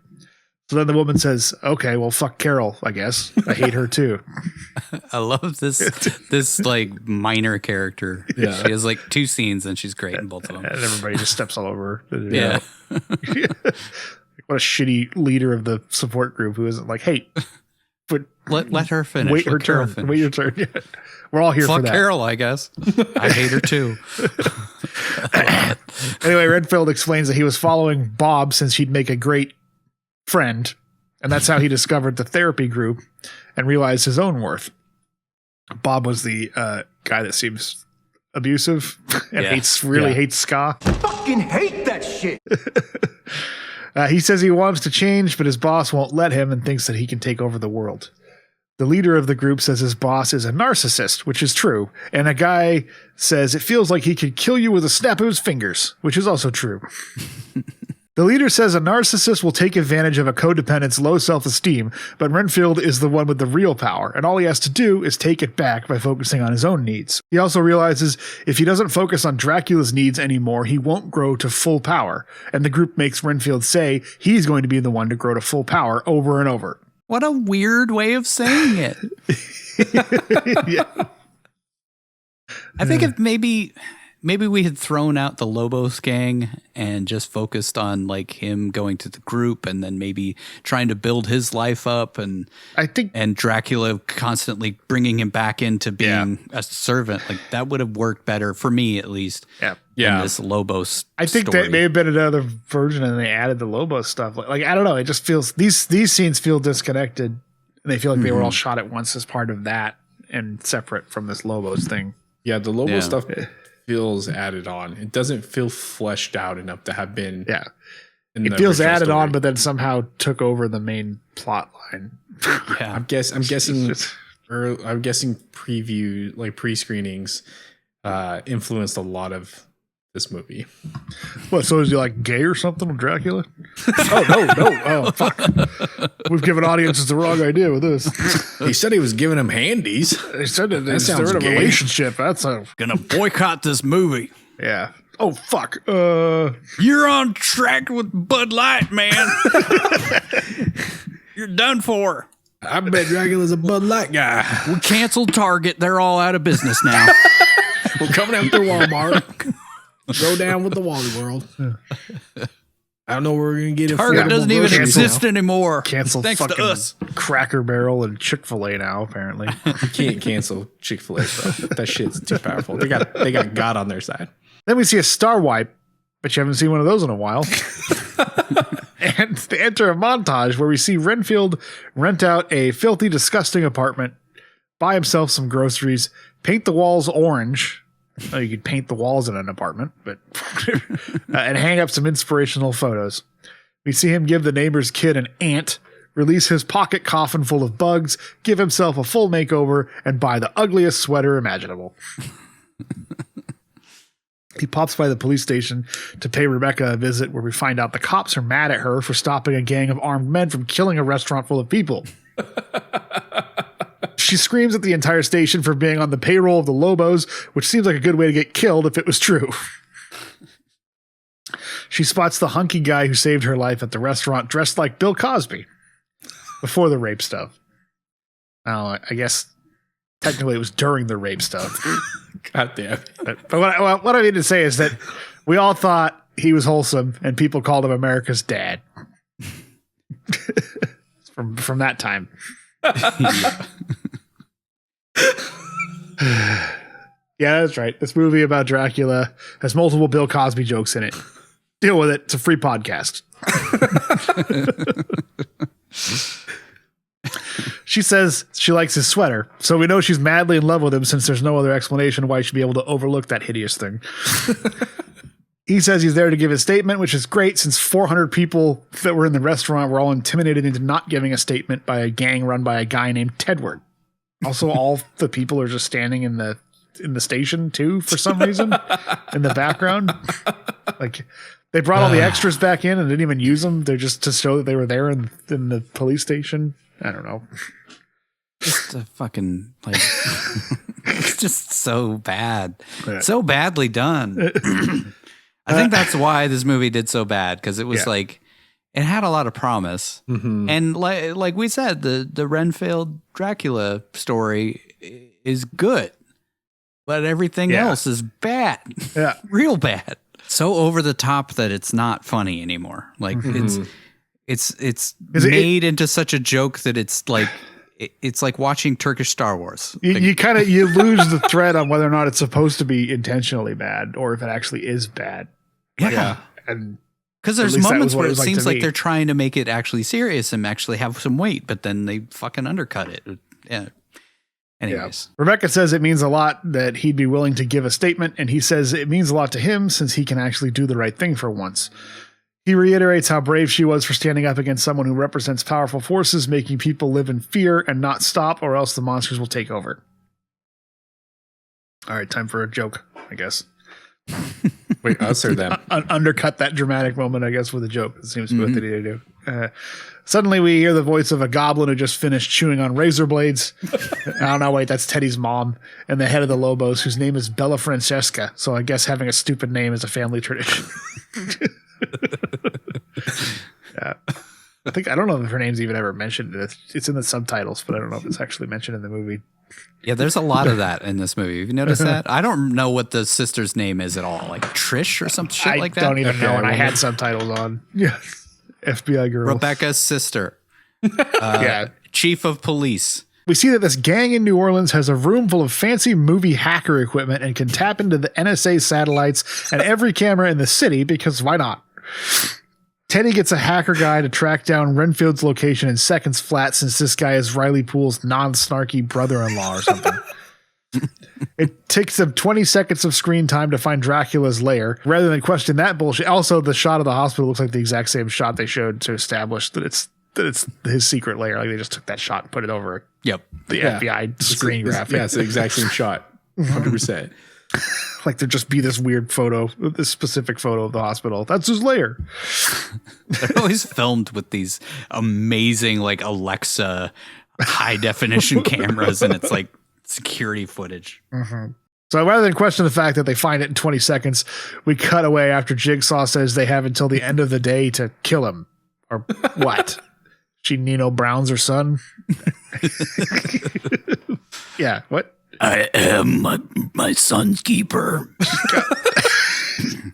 D: So then the woman says, "Okay, well, fuck Carol, I guess. I hate her too."
C: I love this minor character. Yeah. She has two scenes and she's great in both of them.
D: And everybody just steps all over her. Yeah. What a shitty leader of the support group who isn't like, "Hey, but
C: let her finish.
D: Wait her turn. Finish. Wait your turn." Yeah. We're all here for that.
C: Fuck Carol, I guess. I hate her too.
D: Anyway, Renfield explains that he was following Bob since he'd make a great friend, and that's how he discovered the therapy group and realized his own worth. Bob was the guy that seems abusive and hates ska.
E: Fucking hate that shit.
D: He says he wants to change, but his boss won't let him and thinks that he can take over the world. The leader of the group says his boss is a narcissist, which is true. And a guy says it feels like he could kill you with a snap of his fingers, which is also true. The leader says a narcissist will take advantage of a codependent's low self-esteem, but Renfield is the one with the real power, and all he has to do is take it back by focusing on his own needs. He also realizes if he doesn't focus on Dracula's needs anymore, he won't grow to full power, and the group makes Renfield say he's going to be the one to grow to full power over and over.
C: What a weird way of saying it.
D: Yeah.
C: I think if maybe maybe we had thrown out the Lobos gang and just focused on like him going to the group and then maybe trying to build his life up, and
D: I think
C: and Dracula constantly bringing him back into being a servant. Like that would have worked better for me, at least.
D: Yeah.
C: Than this Lobos.
D: I think
C: story.
D: that may have been another version, and they added the Lobos stuff. Like I don't know. It just feels these scenes feel disconnected, and they feel like they were all shot at once as part of that and separate from this Lobos thing.
B: Yeah, the Lobo stuff feels added on. It doesn't feel fleshed out enough to have been.
D: Yeah,
B: in
D: it
B: the
D: feels
B: original
D: added
B: story.
D: on, but then somehow took over the main plot line.
C: Yeah.
B: I'm guessing preview, like pre-screenings, influenced a lot of this movie.
D: What? So is he like gay or something with Dracula? Oh no! Oh fuck! We've given audiences the wrong idea with this.
B: He said he was giving him handies.
D: They said that they're
B: sounds
D: in a
B: gay.
D: relationship. That's a
C: Gonna boycott this movie.
D: yeah. Oh fuck!
C: You're on track with Bud Light, man. You're done for.
B: I bet Dracula's a Bud Light guy.
C: We canceled Target. They're all out of business now.
B: We're coming after Walmart. Go down with the Wally World. I don't know where we're gonna get it.
C: Target doesn't even
D: versions
C: exist anymore.
D: Cancel
C: Thanks
D: fucking
C: to us.
D: Cracker Barrel and Chick-fil-A now. Apparently,
B: You can't cancel Chick-fil-A, bro. That shit's too powerful. They got God on their side.
D: then we see a star wipe, but you haven't seen one of those in a while. And they enter a montage where we see Renfield rent out a filthy, disgusting apartment, buy himself some groceries, paint the walls orange. Oh, you could paint the walls in an apartment, but and hang up some inspirational photos. We see him give the neighbor's kid an ant, release his pocket coffin full of bugs, give himself a full makeover, and buy the ugliest sweater imaginable. He pops by the police station to pay Rebecca a visit, where we find out the cops are mad at her for stopping a gang of armed men from killing a restaurant full of people. She screams at the entire station for being on the payroll of the Lobos, which seems like a good way to get killed if it was true. She spots the hunky guy who saved her life at the restaurant dressed like Bill Cosby before the rape stuff. Oh, I guess technically it was during the rape stuff.
B: God damn.
D: But what I mean to say is that we all thought he was wholesome, and people called him America's dad. from that time. Yeah, that's right. This movie about Dracula has multiple Bill Cosby jokes in it. Deal with it. It's a free podcast. She says she likes his sweater, so we know she's madly in love with him, since there's no other explanation why she'd be able to overlook that hideous thing. He says he's there to give a statement, which is great, since 400 people that were in the restaurant were all intimidated into not giving a statement by a gang run by a guy named Tedward. Also, all the people are just standing in the station too for some reason in the background. Like they brought all the extras back in and didn't even use them. They're just to show that they were there in the police station. I don't know.
C: Just a fucking like it's just so bad.
D: Yeah.
C: So badly done. I think that's why this movie did so bad, because it was like it had a lot of promise.
B: Mm-hmm.
C: And like we said, the Renfield Dracula story is good, but everything else is bad.
D: Yeah.
C: Real bad. So over the top that it's not funny anymore. Like it's made into such a joke that it's like it's like watching Turkish Star Wars.
D: You kind of you lose the thread on whether or not it's supposed to be intentionally bad or if it actually is bad.
C: Yeah.
D: And
C: because there's
D: at least that
C: moments
D: was what
C: where
D: it
C: it
D: was like
C: seems
D: to
C: like
D: me.
C: they're trying to make it actually serious and actually have some weight, but then they fucking undercut it. Yeah. Anyways.
D: Rebecca says it means a lot that he'd be willing to give a statement, and he says it means a lot to him since he can actually do the right thing for once. He reiterates how brave she was for standing up against someone who represents powerful forces, making people live in fear and not stop, or else the monsters will take over. All right, time for a joke, I guess.
B: Wait, us or them?
D: Undercut that dramatic moment, I guess, with a joke. It seems to be what they need to do. Suddenly we hear the voice of a goblin who just finished chewing on razor blades. Oh, no, wait, that's Teddy's mom and the head of the Lobos, whose name is Bella Francesca. So I guess having a stupid name is a family tradition. Yeah. I don't know if her name's even ever mentioned. It's in the subtitles, but I don't know if it's actually mentioned in the movie.
C: Yeah, there's a lot of that in this movie. Have you noticed that? I don't know what the sister's name is at all. Like Trish or some shit like that?
D: I don't even know, and I had subtitles on. Yeah. FBI girl.
C: Rebecca's sister.
D: Yeah.
C: Chief of police.
D: We see that this gang in New Orleans has a room full of fancy movie hacker equipment and can tap into the NSA satellites and every camera in the city because why not? Teddy gets a hacker guy to track down Renfield's location in seconds flat since this guy is Riley Poole's non-snarky brother-in-law or something. It takes them 20 seconds of screen time to find Dracula's lair rather than question that bullshit. Also, the shot of the hospital looks like the exact same shot they showed to establish that it's his secret lair. Like they just took that shot and put it over the FBI screen graphic.
B: Yeah, it's the exact same shot. 100%.
D: Like there'd just be this weird photo, this specific photo of the hospital. That's his lair.
C: They're always filmed with these amazing like Alexa high definition cameras, and it's like security footage.
D: Mm-hmm. So rather than question the fact that they find it in 20 seconds, we cut away after Jigsaw says they have until the end of the day to kill him. Or what? She Nino Brown's her son? Yeah, what?
C: I am my son's keeper.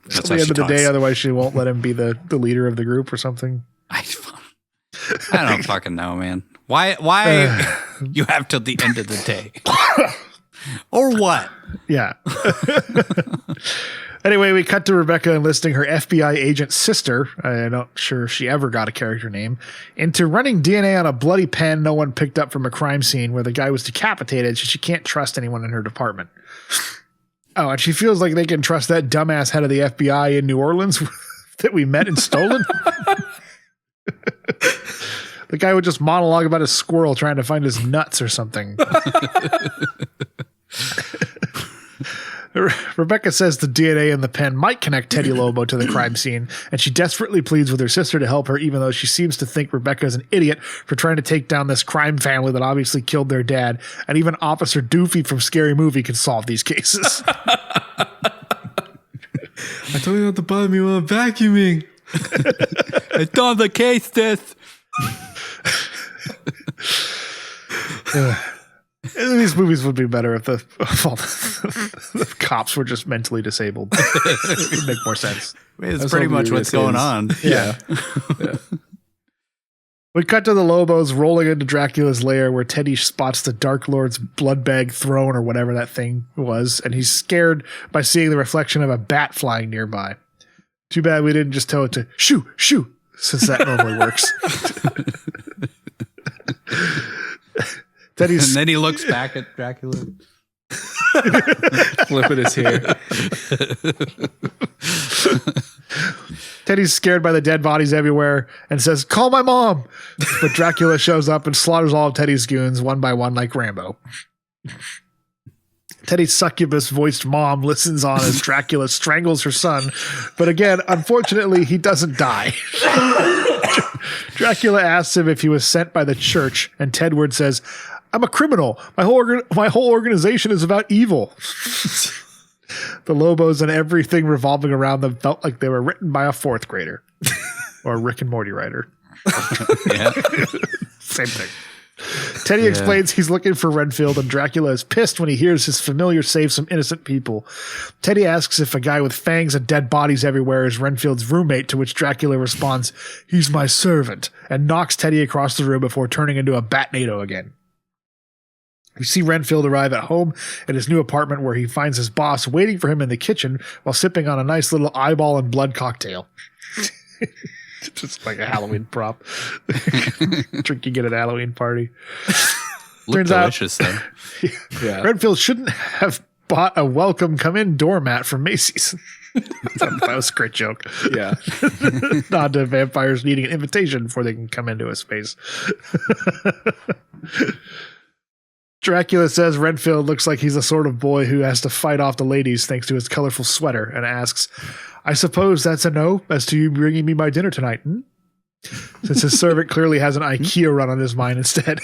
D: That's the end of the day, otherwise she won't let him be the leader of the group or something.
C: I don't fucking know, man. Why you have till the end of the day? Or what?
D: Yeah. Anyway, we cut to Rebecca enlisting her FBI agent sister, I'm not sure if she ever got a character name, into running DNA on a bloody pen no one picked up from a crime scene where the guy was decapitated, so she can't trust anyone in her department. Oh, and she feels like they can trust that dumbass head of the FBI in New Orleans that we met and stolen. The guy would just monologue about a squirrel trying to find his nuts or something. Rebecca says the DNA in the pen might connect Teddy Lobo to the crime scene, and she desperately pleads with her sister to help her, even though she seems to think Rebecca is an idiot for trying to take down this crime family that obviously killed their dad, and even Officer Doofy from Scary Movie can solve these cases.
B: I told you not to bother me while I'm vacuuming.
C: It's on the case, this.
D: These movies would be better if the cops were just mentally disabled. It would make more sense.
C: It's pretty much what's going on.
D: Yeah. We cut to the Lobos rolling into Dracula's lair where Teddy spots the Dark Lord's blood bag throne or whatever that thing was, and he's scared by seeing the reflection of a bat flying nearby. Too bad we didn't just tell it to shoo, since that normally works.
C: And then he looks back at Dracula.
B: Flipping his hair.
D: Teddy's scared by the dead bodies everywhere and says, "Call my mom." But Dracula shows up and slaughters all of Teddy's goons one by one like Rambo. Teddy's succubus-voiced mom listens on as Dracula strangles her son. But again, unfortunately, he doesn't die. Dracula asks him if he was sent by the church, and Tedward says, "I'm a criminal. My whole organization is about evil." The Lobos and everything revolving around them felt like they were written by a fourth grader or a Rick and Morty writer.
C: Yeah.
D: Same thing. Teddy explains he's looking for Renfield, and Dracula is pissed when he hears his familiar save some innocent people. Teddy asks if a guy with fangs and dead bodies everywhere is Renfield's roommate, to which Dracula responds, "He's my servant," and knocks Teddy across the room before turning into a Batnado again. We see Renfield arrive at home at his new apartment where he finds his boss waiting for him in the kitchen while sipping on a nice little eyeball and blood cocktail. Just like a Halloween prop. Drink you get at a Halloween party.
C: Turns delicious, out,
D: yeah. Renfield shouldn't have bought a welcome come in doormat from Macy's. That was a great joke.
B: Yeah.
D: Nod to vampires needing an invitation before they can come into a space. Dracula says Renfield looks like he's the sort of boy who has to fight off the ladies thanks to his colorful sweater, and asks, "I suppose that's a no as to you bringing me my dinner tonight, hmm?" Since his servant clearly has an IKEA run on his mind instead.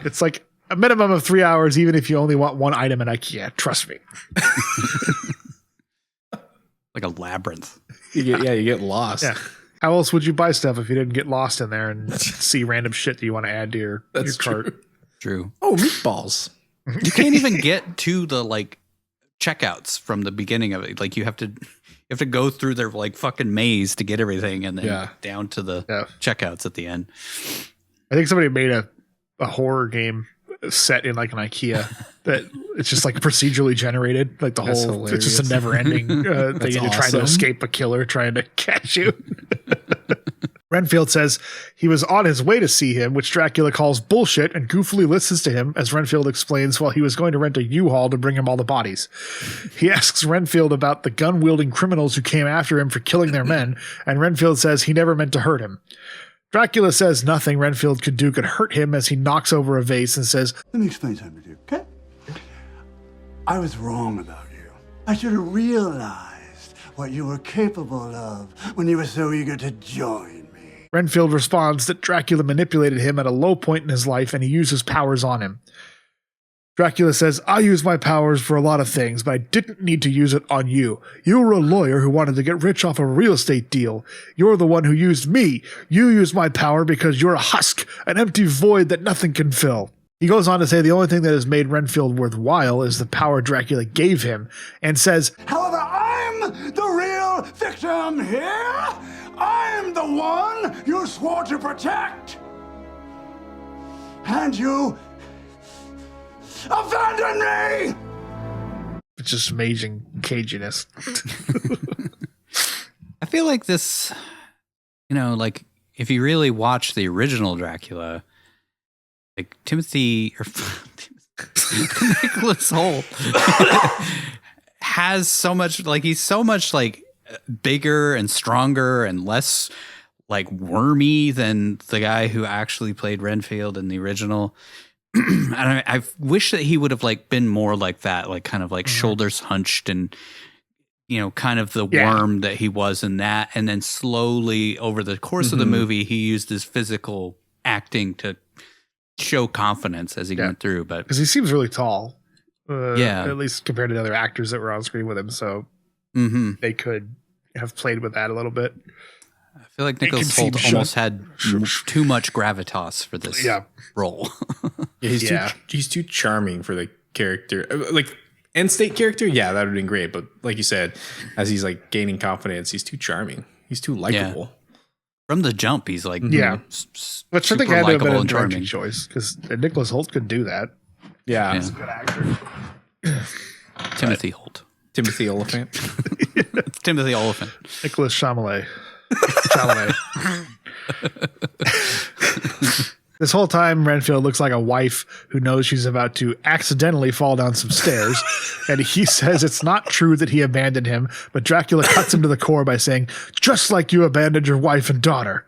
D: It's like a minimum of 3 hours, even if you only want one item at IKEA. Trust me.
C: Like a labyrinth.
B: You get lost.
D: Yeah. How else would you buy stuff if you didn't get lost in there and see random shit that you want to add to your cart?
C: True.
B: Oh, meatballs.
C: You can't even get to the like checkouts from the beginning of it. Like you have to go through their like fucking maze to get everything, and then down to the checkouts at the end.
D: I think somebody made a horror game set in like an IKEA that it's just like procedurally generated. Like
B: That's
D: whole,
B: hilarious.
D: it's just a never ending thing. You're trying to escape a killer trying to catch you. Renfield says he was on his way to see him, which Dracula calls bullshit and goofily listens to him as Renfield explains while he was going to rent a U-Haul to bring him all the bodies. He asks Renfield about the gun-wielding criminals who came after him for killing their men, and Renfield says he never meant to hurt him. Dracula says nothing Renfield could do could hurt him as he knocks over a vase and says,
H: Let me explain something to you, okay? I was wrong about you. I should have realized what you were capable of when you were so eager to join me.
D: Renfield responds that Dracula manipulated him at a low point in his life and he used his powers on him. Dracula says, I use my powers for a lot of things, but I didn't need to use it on you. You were a lawyer who wanted to get rich off a real estate deal. You're the one who used me. You used my power because you're a husk, an empty void that nothing can fill. He goes on to say the only thing that has made Renfield worthwhile is the power Dracula gave him, and says,
H: However, I'm the real victim here. I'm the one you swore to protect. And you abandoned me!
D: It's just amazing caginess.
C: I feel like this, like if you really watch the original Dracula, like Nicholas Hoult has so much, like he's so much like bigger and stronger and less like wormy than the guy who actually played Renfield in the original. And I wish that he would have like been more like that, like kind of like shoulders hunched and, kind of the worm that he was in that. And then slowly over the course of the movie, he used his physical acting to show confidence as he went through. But
D: because he seems really tall, at least compared to the other actors that were on screen with him. So they could have played with that a little bit.
C: I feel like Nicolas Hoult almost had too much gravitas for this role.
B: He's too charming for the character. Like end state character, that would have been great. But like you said, as he's like gaining confidence, he's too charming. He's too likable.
C: Yeah. From the jump, he's like
D: which I think had to have been a directing
C: charming
D: choice because Nicolas Hoult could do that.
B: Yeah,
D: he's a good actor.
C: Timothy Hoult.
B: Timothy Oliphant.
C: Timothy Oliphant.
D: Nicolas Chalamet. This whole time, Renfield looks like a wife who knows she's about to accidentally fall down some stairs, and he says it's not true that he abandoned him, but Dracula cuts him to the core by saying, just like you abandoned your wife and daughter.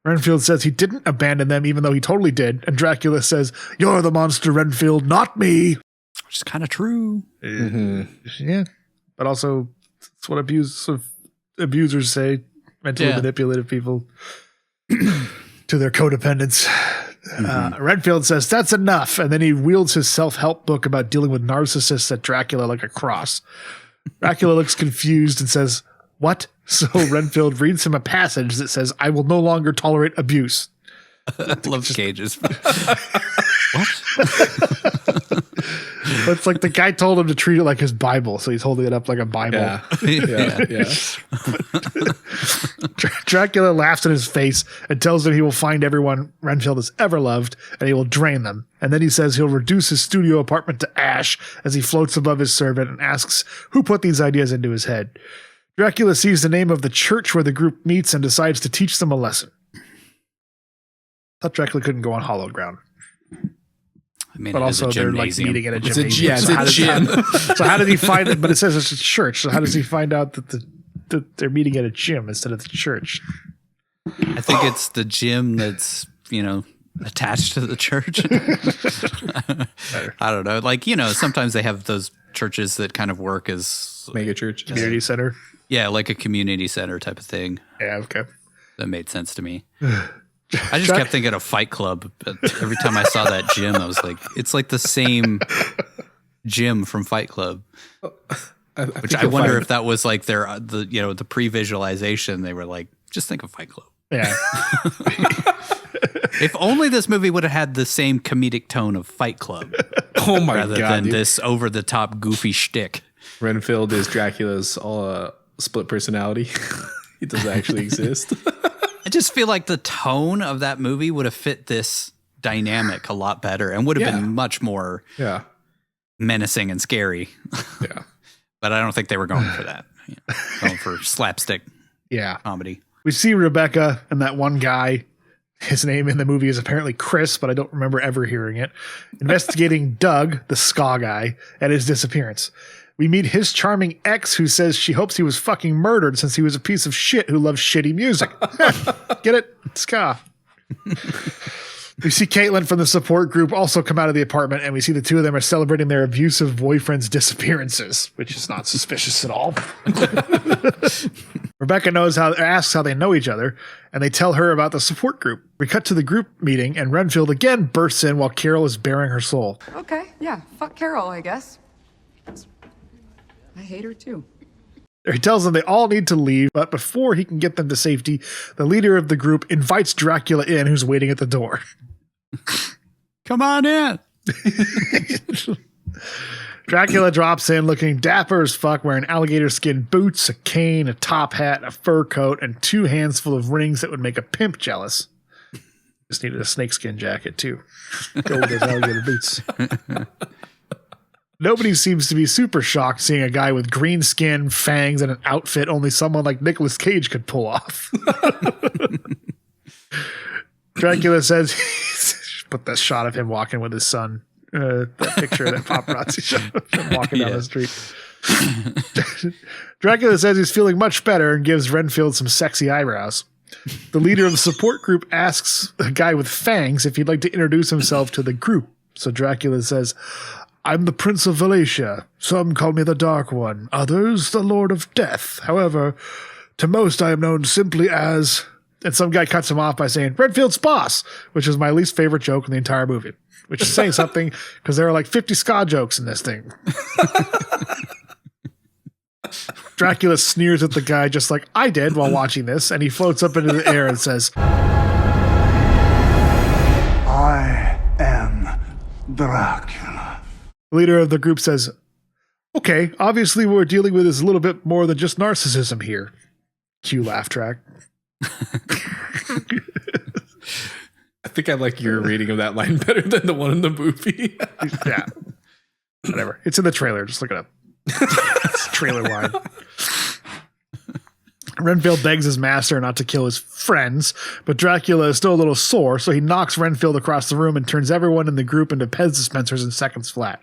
D: Renfield says he didn't abandon them, even though he totally did, and Dracula says, you're the monster, Renfield, not me.
C: Which is kind of true.
D: Yeah, but also it's what abusers say, mentally manipulative people to their codependents. Renfield says that's enough, and then he wields his self-help book about dealing with narcissists at Dracula like a cross. Dracula looks confused and says, what? So Renfield reads him a passage that says, I will no longer tolerate abuse.
C: I love Cage's. What?
D: It's like the guy told him to treat it like his Bible, so he's holding it up like a Bible.
B: Yeah.
D: Dracula laughs in his face and tells him he will find everyone Renfield has ever loved, and he will drain them. And then he says he'll reduce his studio apartment to ash as he floats above his servant and asks who put these ideas into his head. Dracula sees the name of the church where the group meets and decides to teach them a lesson. Thought Dracula couldn't go on hollow ground.
C: I mean,
D: but also they're like meeting at a gymnasium.
B: It's a gym.
D: So how did he find it? But it says it's a church. So how does he find out that they're meeting at a gym instead of the church?
C: I think it's the gym that's, attached to the church. I don't know. Like, sometimes they have those churches that kind of work as
B: mega church,
D: community center.
C: Yeah, like a community center type of thing.
D: Yeah, okay.
C: That made sense to me. I just kept thinking of Fight Club. But every time I saw that gym, I was like, it's like the same gym from Fight Club. Which I wonder if that was like the pre-visualization. They were like Just think of Fight Club.
D: Yeah.
C: If only this movie would have had the same comedic tone of Fight Club.
B: Oh my
C: rather
B: God,
C: than
B: dude.
C: this over-the-top goofy shtick.
B: Renfield is Dracula's split personality. He doesn't actually exist.
C: I just feel like the tone of that movie would have fit this dynamic a lot better and would have been much more menacing and scary.
B: Yeah.
C: But I don't think they were going for that. Going for slapstick comedy.
D: We see Rebecca and that one guy. His name in the movie is apparently Chris, but I don't remember ever hearing it. Investigating Doug, the ska guy, and his disappearance. We meet his charming ex who says she hopes he was fucking murdered since he was a piece of shit who loves shitty music. Get it? Ska. We see Caitlin from the support group also come out of the apartment, and we see the two of them are celebrating their abusive boyfriend's disappearances, which is not suspicious at all. Rebecca asks how they know each other, and they tell her about the support group. We cut to the group meeting, and Renfield again bursts in while Carol is bearing her soul.
I: Okay, yeah, fuck Carol, I guess. I hate her too.
D: He tells them they all need to leave, but before he can get them to safety, the leader of the group invites Dracula in, who's waiting at the door.
C: Come on in.
D: Dracula drops in looking dapper as fuck, wearing alligator skin boots, a cane, a top hat, a fur coat, and 2 hands full of rings that would make a pimp jealous. Just needed a snakeskin jacket, too. Go with those alligator boots. Nobody seems to be super shocked seeing a guy with green skin, fangs, and an outfit only someone like Nicolas Cage could pull off. Dracula says, put that shot of him walking with his son. That picture, that paparazzi shot of him walking down the street. Dracula says he's feeling much better and gives Renfield some sexy eyebrows. The leader of the support group asks a guy with fangs if he'd like to introduce himself to the group. So Dracula says, I'm the Prince of Valatia. Some call me the Dark One, others the Lord of Death. However, to most I am known simply as... And some guy cuts him off by saying, Renfield's boss, which is my least favorite joke in the entire movie. Which is saying something, because there are like 50 ska jokes in this thing. Dracula sneers at the guy just like I did while watching this, and he floats up into the air and says,
H: I am Dracula.
D: The leader of the group says, okay, obviously what we're dealing with is a little bit more than just narcissism here. Cue laugh track.
B: I think I like your reading of that line better than the one in the movie.
D: Yeah. Whatever. It's in the trailer. Just look it up. It's a trailer line. Renfield begs his master not to kill his friends, but Dracula is still a little sore, so he knocks Renfield across the room and turns everyone in the group into Pez dispensers in seconds flat.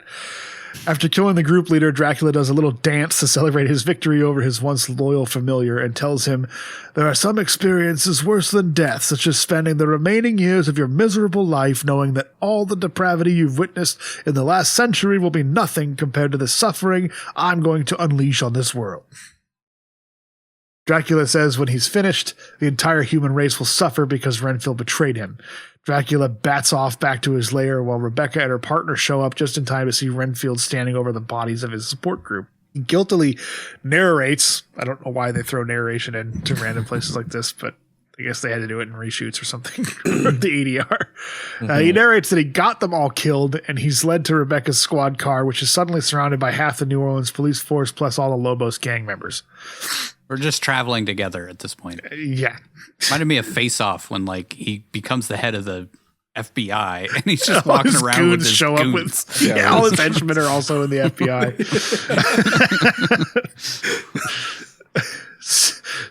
D: After killing the group leader, Dracula does a little dance to celebrate his victory over his once loyal familiar and tells him, there are some experiences worse than death, such as spending the remaining years of your miserable life knowing that all the depravity you've witnessed in the last century will be nothing compared to the suffering I'm going to unleash on this world. Dracula says when he's finished, the entire human race will suffer because Renfield betrayed him. Dracula bats off back to his lair while Rebecca and her partner show up just in time to see Renfield standing over the bodies of his support group. He guiltily narrates. I don't know why they throw narration into random places like this, but I guess they had to do it in reshoots or something. The ADR. He narrates that he got them all killed, and he's led to Rebecca's squad car, which is suddenly surrounded by half the New Orleans police force plus all the Lobos gang members.
C: We're just traveling together at this point.
D: Yeah.
C: Reminded me of Face Off when like he becomes the head of the FBI and he's just walking around with his
D: show
C: goons.
D: up with all his henchmen are also in the FBI.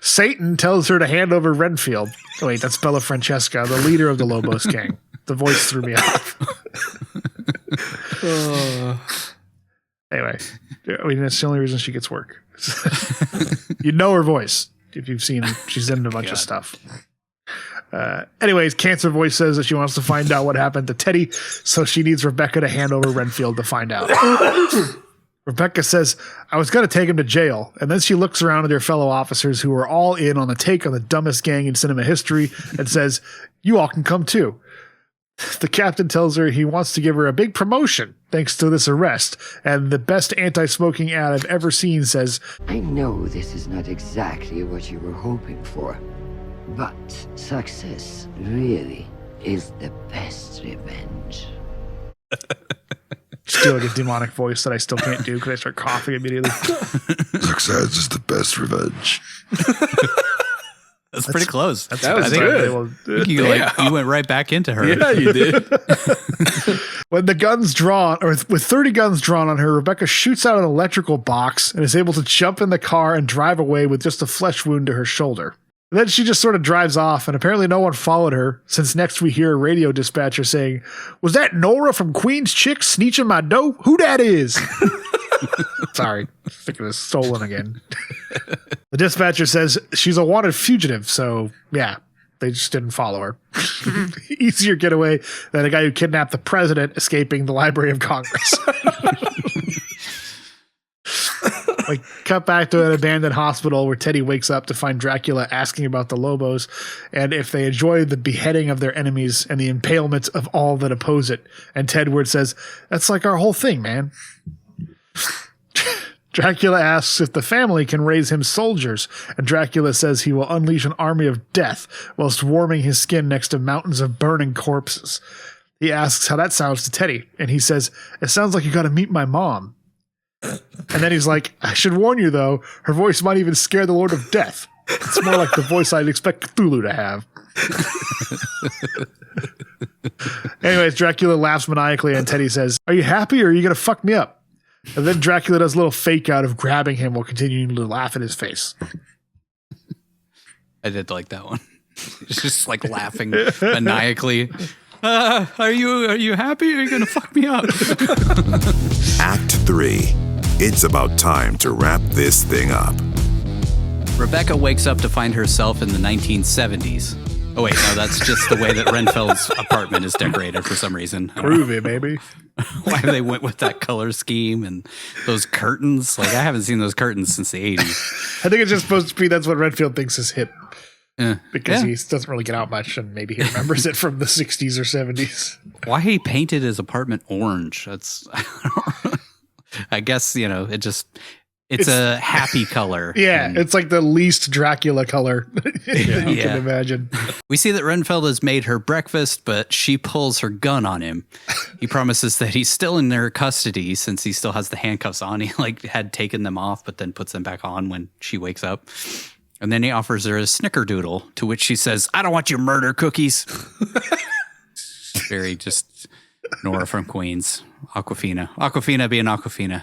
D: Satan tells her to hand over Renfield. Oh, wait, that's Bella Francesca, the leader of the Lobos gang. The voice threw me off. Anyway, I mean, that's the only reason she gets work. You know her voice if you've seen she's in a bunch of stuff. Anyways, Cancer Voice says that she wants to find out what happened to Teddy, so she needs Rebecca to hand over Renfield to find out. Rebecca says, I was going to take him to jail, and then she looks around at her fellow officers who are all in on the take on the dumbest gang in cinema history and says, you all can come too. The captain tells her he wants to give her a big promotion thanks to this arrest, and the best anti-smoking ad I've ever seen says,
F: I know this is not exactly what you were hoping for, But success really is the best revenge.
D: Just do like a demonic voice that I still can't do because I start coughing immediately.
A: Success is the best revenge.
C: That's pretty close.
B: That was
C: I think,
B: good.
C: I think you went right back into her.
B: Yeah, you did.
D: When the gun's drawn, or with 30 guns drawn on her, Rebecca shoots out an electrical box and is able to jump in the car and drive away with just a flesh wound to her shoulder. And then she just sort of drives off, and apparently no one followed her, since next we hear a radio dispatcher saying, "Was that Nora from Queen's Chick sneeching my dough? Who that is?" Sorry, thinking of stolen again. The dispatcher says she's a wanted fugitive, so yeah, they just didn't follow her. Easier getaway than a guy who kidnapped the president escaping the Library of Congress. We cut back to an abandoned hospital where Teddy wakes up to find Dracula asking about the Lobos and if they enjoy the beheading of their enemies and the impalement of all that oppose it. And Tedward says, "That's like our whole thing, man." Dracula asks if the family can raise him soldiers, and Dracula says he will unleash an army of death whilst warming his skin next to mountains of burning corpses. He asks how that sounds to Teddy, and he says, "It sounds like you got to meet my mom." And then he's like, "I should warn you, though, her voice might even scare the Lord of Death. It's more like the voice I'd expect Cthulhu to have." Anyways, Dracula laughs maniacally, and Teddy says, "Are you happy, or are you going to fuck me up?" And then Dracula does a little fake out of grabbing him while continuing to laugh in his face.
C: I did like that one. It's just like laughing maniacally. Are you happy, or are you going to fuck me up?
A: Act 3. It's about time to wrap this thing up.
C: Rebecca wakes up to find herself in the 1970s. Oh, wait, no, that's just the way that Renfield's apartment is decorated for some reason.
D: Groovy, baby.
C: Why they went with that color scheme and those curtains. Like, I haven't seen those curtains since the 80s.
D: I think it's just supposed to be that's what Renfield thinks is hip. Because
C: Yeah.
D: he doesn't really get out much, and maybe he remembers it from the 60s or 70s.
C: Why he painted his apartment orange? That's, I guess, it's a happy color.
D: Yeah,
C: And
D: it's like the least Dracula color that you can imagine.
C: we see that Renfield has made her breakfast, but she pulls her gun on him. He promises that he's still in their custody since he still has the handcuffs on. He had taken them off, but then puts them back on when she wakes up. And then he offers her a snickerdoodle, to which she says, "I don't want your murder cookies." Very just Nora from Queens. Aquafina being Aquafina.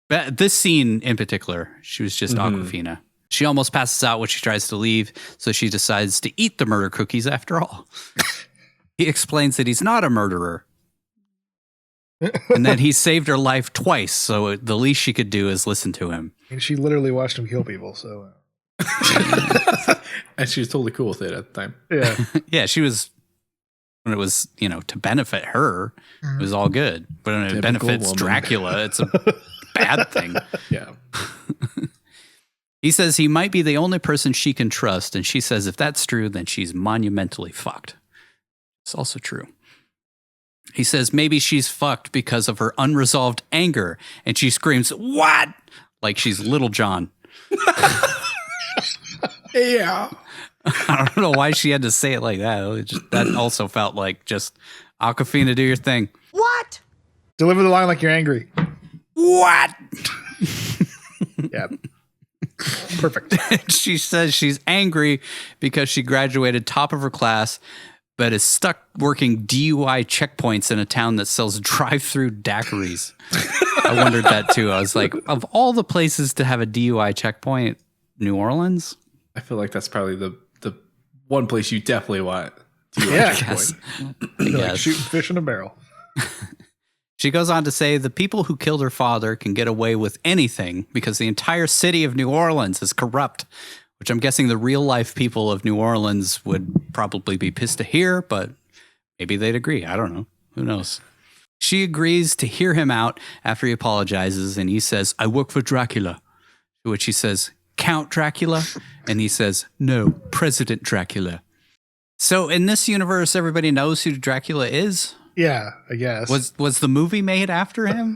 C: But this scene in particular, she was just Aquafina. She almost passes out when she tries to leave, so she decides to eat the murder cookies after all. He explains that he's not a murderer. And that he saved her life twice, so the least she could do is listen to him.
D: And she literally watched him kill people, so...
B: And she was totally cool with it at the time.
D: Yeah.
C: Yeah, she was, when it was, to benefit her, it was all good. But when it
B: Typical
C: benefits
B: woman.
C: Dracula, it's a bad thing.
B: Yeah.
C: He says he might be the only person she can trust, and she says if that's true, then she's monumentally fucked. It's also true. He says maybe she's fucked because of her unresolved anger, and she screams, "What?" like she's Little John.
B: Yeah.
C: I don't know why she had to say it like that. That also felt like just, Aquafina, do your thing.
E: What?
D: Deliver the line like you're angry.
C: What?
D: Yeah. Perfect.
C: She says she's angry because she graduated top of her class, but is stuck working DUI checkpoints in a town that sells drive-through daiquiris. I wondered that too. I was like, of all the places to have a DUI checkpoint, New Orleans?
B: I feel like that's probably the one place you definitely want.
D: Yeah.
C: I guess.
D: Like shooting fish in a barrel.
C: She goes on to say the people who killed her father can get away with anything because the entire city of New Orleans is corrupt, which I'm guessing the real life people of New Orleans would probably be pissed to hear, but maybe they'd agree. I don't know. Who knows? She agrees to hear him out after he apologizes, and he says, "I work for Dracula," to which he says, "Count Dracula?" And he says, "No, President Dracula." So in this universe, everybody knows who Dracula is?
D: Yeah, I guess.
C: Was the movie made after him?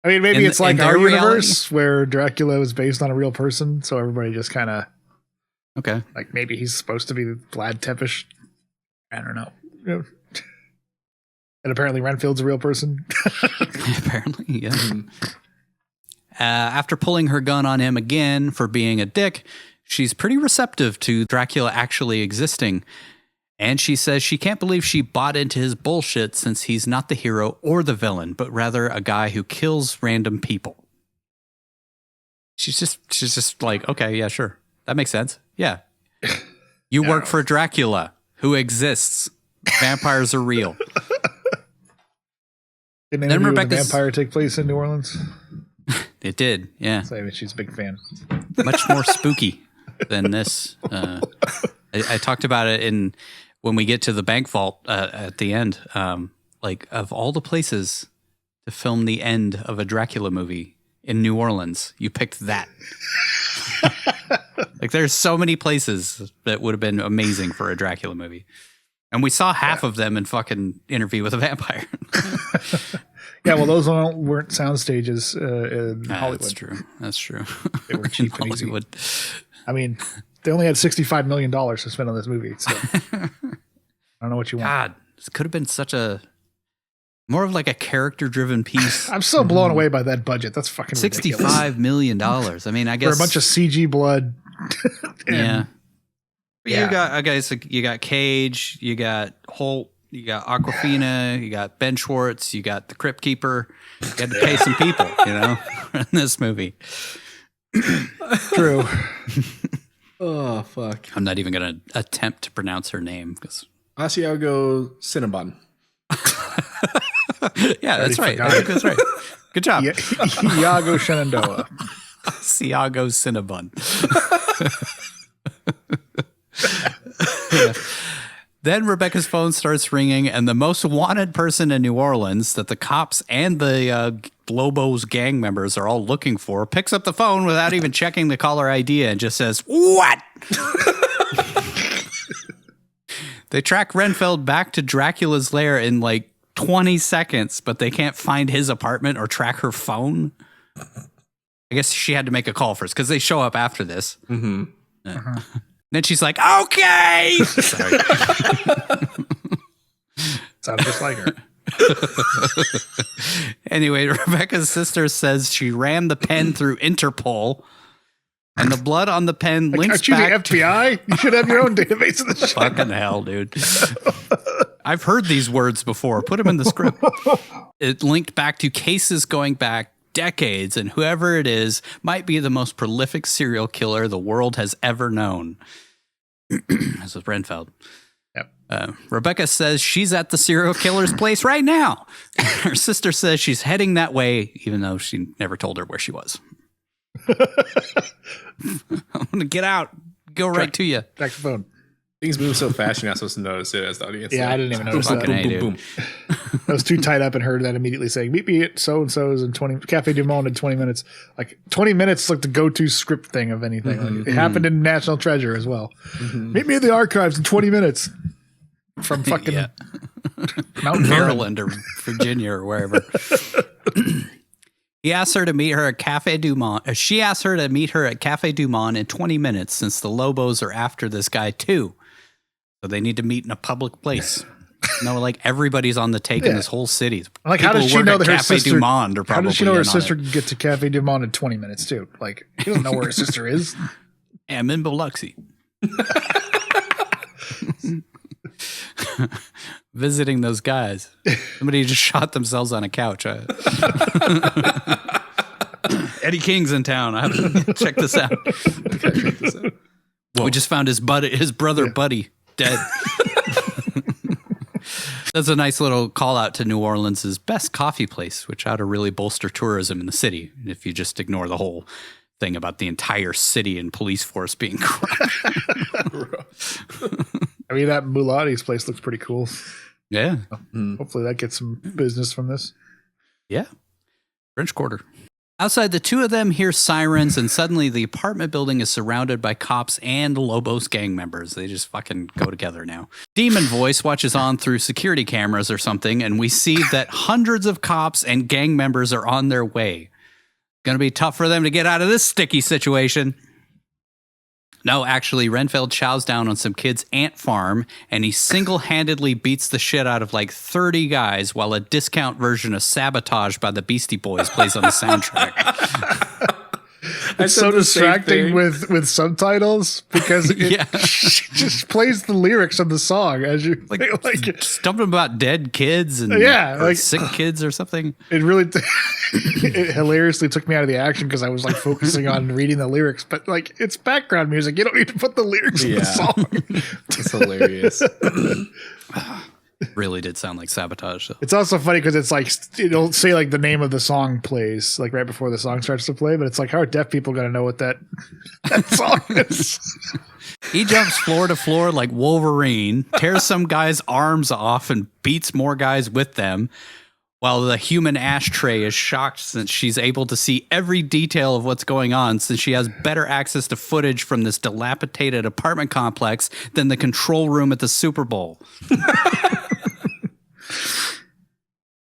D: I mean, maybe it's like
C: in
D: our
C: their
D: universe where Dracula was based on a real person, so everybody just kind of
C: Okay.
D: Like maybe he's supposed to be Vlad Tepes. I don't know. And apparently Renfield's a real person.
C: Apparently, yeah. After pulling her gun on him again for being a dick, she's pretty receptive to Dracula actually existing. And she says she can't believe she bought into his bullshit since he's not the hero or the villain, but rather a guy who kills random people. She's just like, okay, yeah, sure. That makes sense. Yeah. You work for Dracula, who exists. Vampires are real.
D: Didn't then Rebecca's vampire take place in New Orleans?
C: It did, yeah.
D: So, I mean, she's a big fan.
C: Much more spooky than this. I talked about it when we get to the bank vault at the end. Like, of all the places to film the end of a Dracula movie in New Orleans, you picked that. Like, there's so many places that would have been amazing for a Dracula movie. And we saw half of them in fucking Interview with a Vampire.
D: Yeah, well, those weren't sound stages in Hollywood.
C: That's true.
D: They were cheap and easy. I mean, they only had $65 million to spend on this movie. So I don't know what you want.
C: God, this could have been such a more of like a character-driven piece.
D: I'm so blown away by that budget. That's fucking ridiculous.
C: $65 million. I mean, I guess
D: for a bunch of CG blood.
C: Yeah. You got Cage, you got Holt, you got Aquafina, you got Ben Schwartz, you got the Crypt Keeper. You had to pay some people, in this movie.
D: True.
B: Oh, fuck.
C: I'm not even going to attempt to pronounce her name because
B: Asiago Cinnabon.
C: Yeah, that's right. I think that's right. Good job.
D: Iago Shenandoah.
C: Asiago Cinnabon. Yeah. Then Rebecca's phone starts ringing, and the most wanted person in New Orleans that the cops and the Lobos gang members are all looking for picks up the phone without even checking the caller ID and just says, "What?" They track Renfield back to Dracula's lair in like 20 seconds, but they can't find his apartment or track her phone. I guess she had to make a call first because they show up after this.
B: Mm-hmm.
C: Yeah. Then she's like, okay. Sorry.
D: Sounds just like her.
C: Anyway, Rebecca's sister says she ran the pen through Interpol, and the blood on the pen links
D: Aren't you
C: back
D: the FBI? You should have your own database of the shit.
C: Fucking hell, dude. I've heard these words before. Put them in the script. It linked back to cases going back decades, and whoever it is might be the most prolific serial killer the world has ever known. This is Renfield.
D: Yep.
C: Rebecca says she's at the serial killer's place right now. Her sister says she's heading that way, even though she never told her where she was. I'm going to get out. Go right to you.
D: Track the phone.
B: Things move so fast, you're not supposed to notice it as the audience.
D: Yeah, I didn't even notice that.
C: Boom, boom.
D: I was too tied up and heard that immediately saying, meet me at so-and-so's in Cafe Du Monde in 20 minutes. Like 20 minutes like the go-to script thing of anything.
B: Mm-hmm.
D: Like, it happened in National Treasure as well.
B: Mm-hmm.
D: Meet me at the archives in 20 minutes. From fucking Mountain
C: Maryland or Virginia or wherever. He asked her to meet her at Cafe Du Monde. She asked her to meet her at Cafe Du Monde in 20 minutes since the Lobos are after this guy too. So they need to meet in a public place. Like everybody's on the take in this whole city.
D: Like, how does she know that her sister?
C: Du Monde are probably
D: how does she know her sister can get to Cafe Du Monde in 20 minutes too? Like, she doesn't know where her sister is.
C: I'm in Biloxi. Visiting those guys. Somebody just shot themselves on a couch. Eddie King's in town. I have to check this out. We just found his brother Buddy dead. That's a nice little call out to New Orleans' best coffee place, which ought to really bolster tourism in the city. If you just ignore the whole thing about the entire city and police force being corrupt.
D: I mean, that Mulati's place looks pretty cool.
C: Yeah.
D: Hopefully that gets some business from this.
C: Yeah. French Quarter. Outside, the two of them hear sirens, and suddenly the apartment building is surrounded by cops and Lobos gang members. They just fucking go together now. Demon Voice watches on through security cameras or something, and we see that hundreds of cops and gang members are on their way. Going to be tough for them to get out of this sticky situation. No, actually, Renfield chows down on some kid's ant farm, and he single-handedly beats the shit out of like 30 guys while a discount version of Sabotage by the Beastie Boys plays on the soundtrack.
D: It's so distracting with subtitles because it just plays the lyrics of the song as you like
C: something about dead kids and sick kids or something.
D: It really it hilariously took me out of the action because I was like focusing on reading the lyrics, but like it's background music. You don't need to put the lyrics in the song.
B: It's hilarious.
C: Really did sound like Sabotage. Though.
D: It's also funny because it's like it'll say like the name of the song plays like right before the song starts to play, but it's like how are deaf people gonna know what that song is?
C: He jumps floor to floor like Wolverine, tears some guy's arms off, and beats more guys with them. While the human ashtray is shocked since she's able to see every detail of what's going on since she has better access to footage from this dilapidated apartment complex than the control room at the Super Bowl.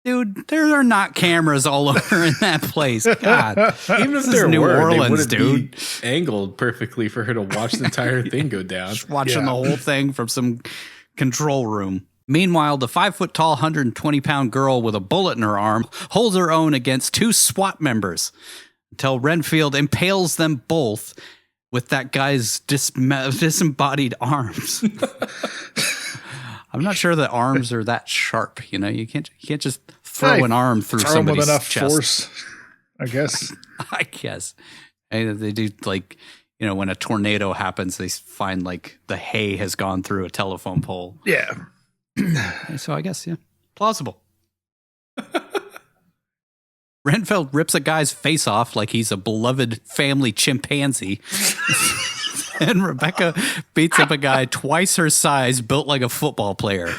C: Dude, there are not cameras all over in that place. God,
B: even if there New Orleans, they wouldn't be angled perfectly for her to watch the entire thing go down.
C: Just watching the whole thing from some control room. Meanwhile, the 5-foot-tall, 120-pound girl with a bullet in her arm holds her own against 2 SWAT members until Renfield impales them both with that guy's disembodied arms. I'm not sure that arms are that sharp. You know, you can't just throw an arm through somebody's
D: with enough
C: chest.
D: Force, I guess.
C: I guess. They do like, you know, when a tornado happens, they find like the hay has gone through a telephone pole.
D: Yeah.
C: So I guess, plausible. Renfield rips a guy's face off like he's a beloved family chimpanzee. And Rebecca beats up a guy twice her size, built like a football player.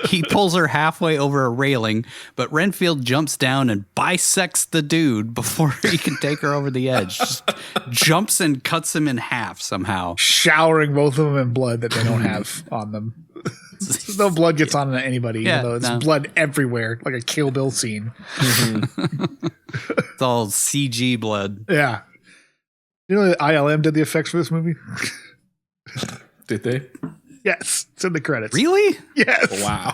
C: He pulls her halfway over a railing, but Renfield jumps down and bisects the dude before he can take her over the edge. Just jumps and cuts him in half somehow.
D: Showering both of them in blood that they don't have on them. No blood gets on anybody, even though it's blood everywhere, like a Kill Bill scene.
C: Mm-hmm. It's all CG blood.
D: Yeah. You know that ILM did the effects for this movie?
B: Did they?
D: Yes. It's in the credits.
C: Really?
D: Yes.
B: Wow.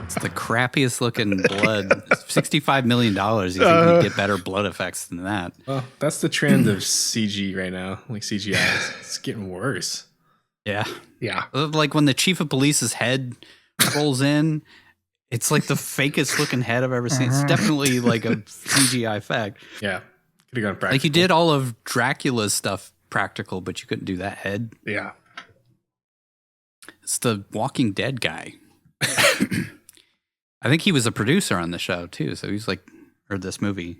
C: It's the crappiest looking blood. $65 million. You think we'd get better blood effects than that?
B: Well, that's the trend of CG right now. Like CGI. It's getting worse.
C: Yeah.
D: Yeah.
C: Like when the chief of police's head rolls in, it's like the fakest looking head I've ever seen. It's definitely like a CGI effect.
B: Yeah. Could have gone practical.
C: Like you did all of Dracula's stuff practical, but you couldn't do that head.
D: Yeah.
C: It's the Walking Dead guy. I think he was a producer on the show too. So he's like, or this movie.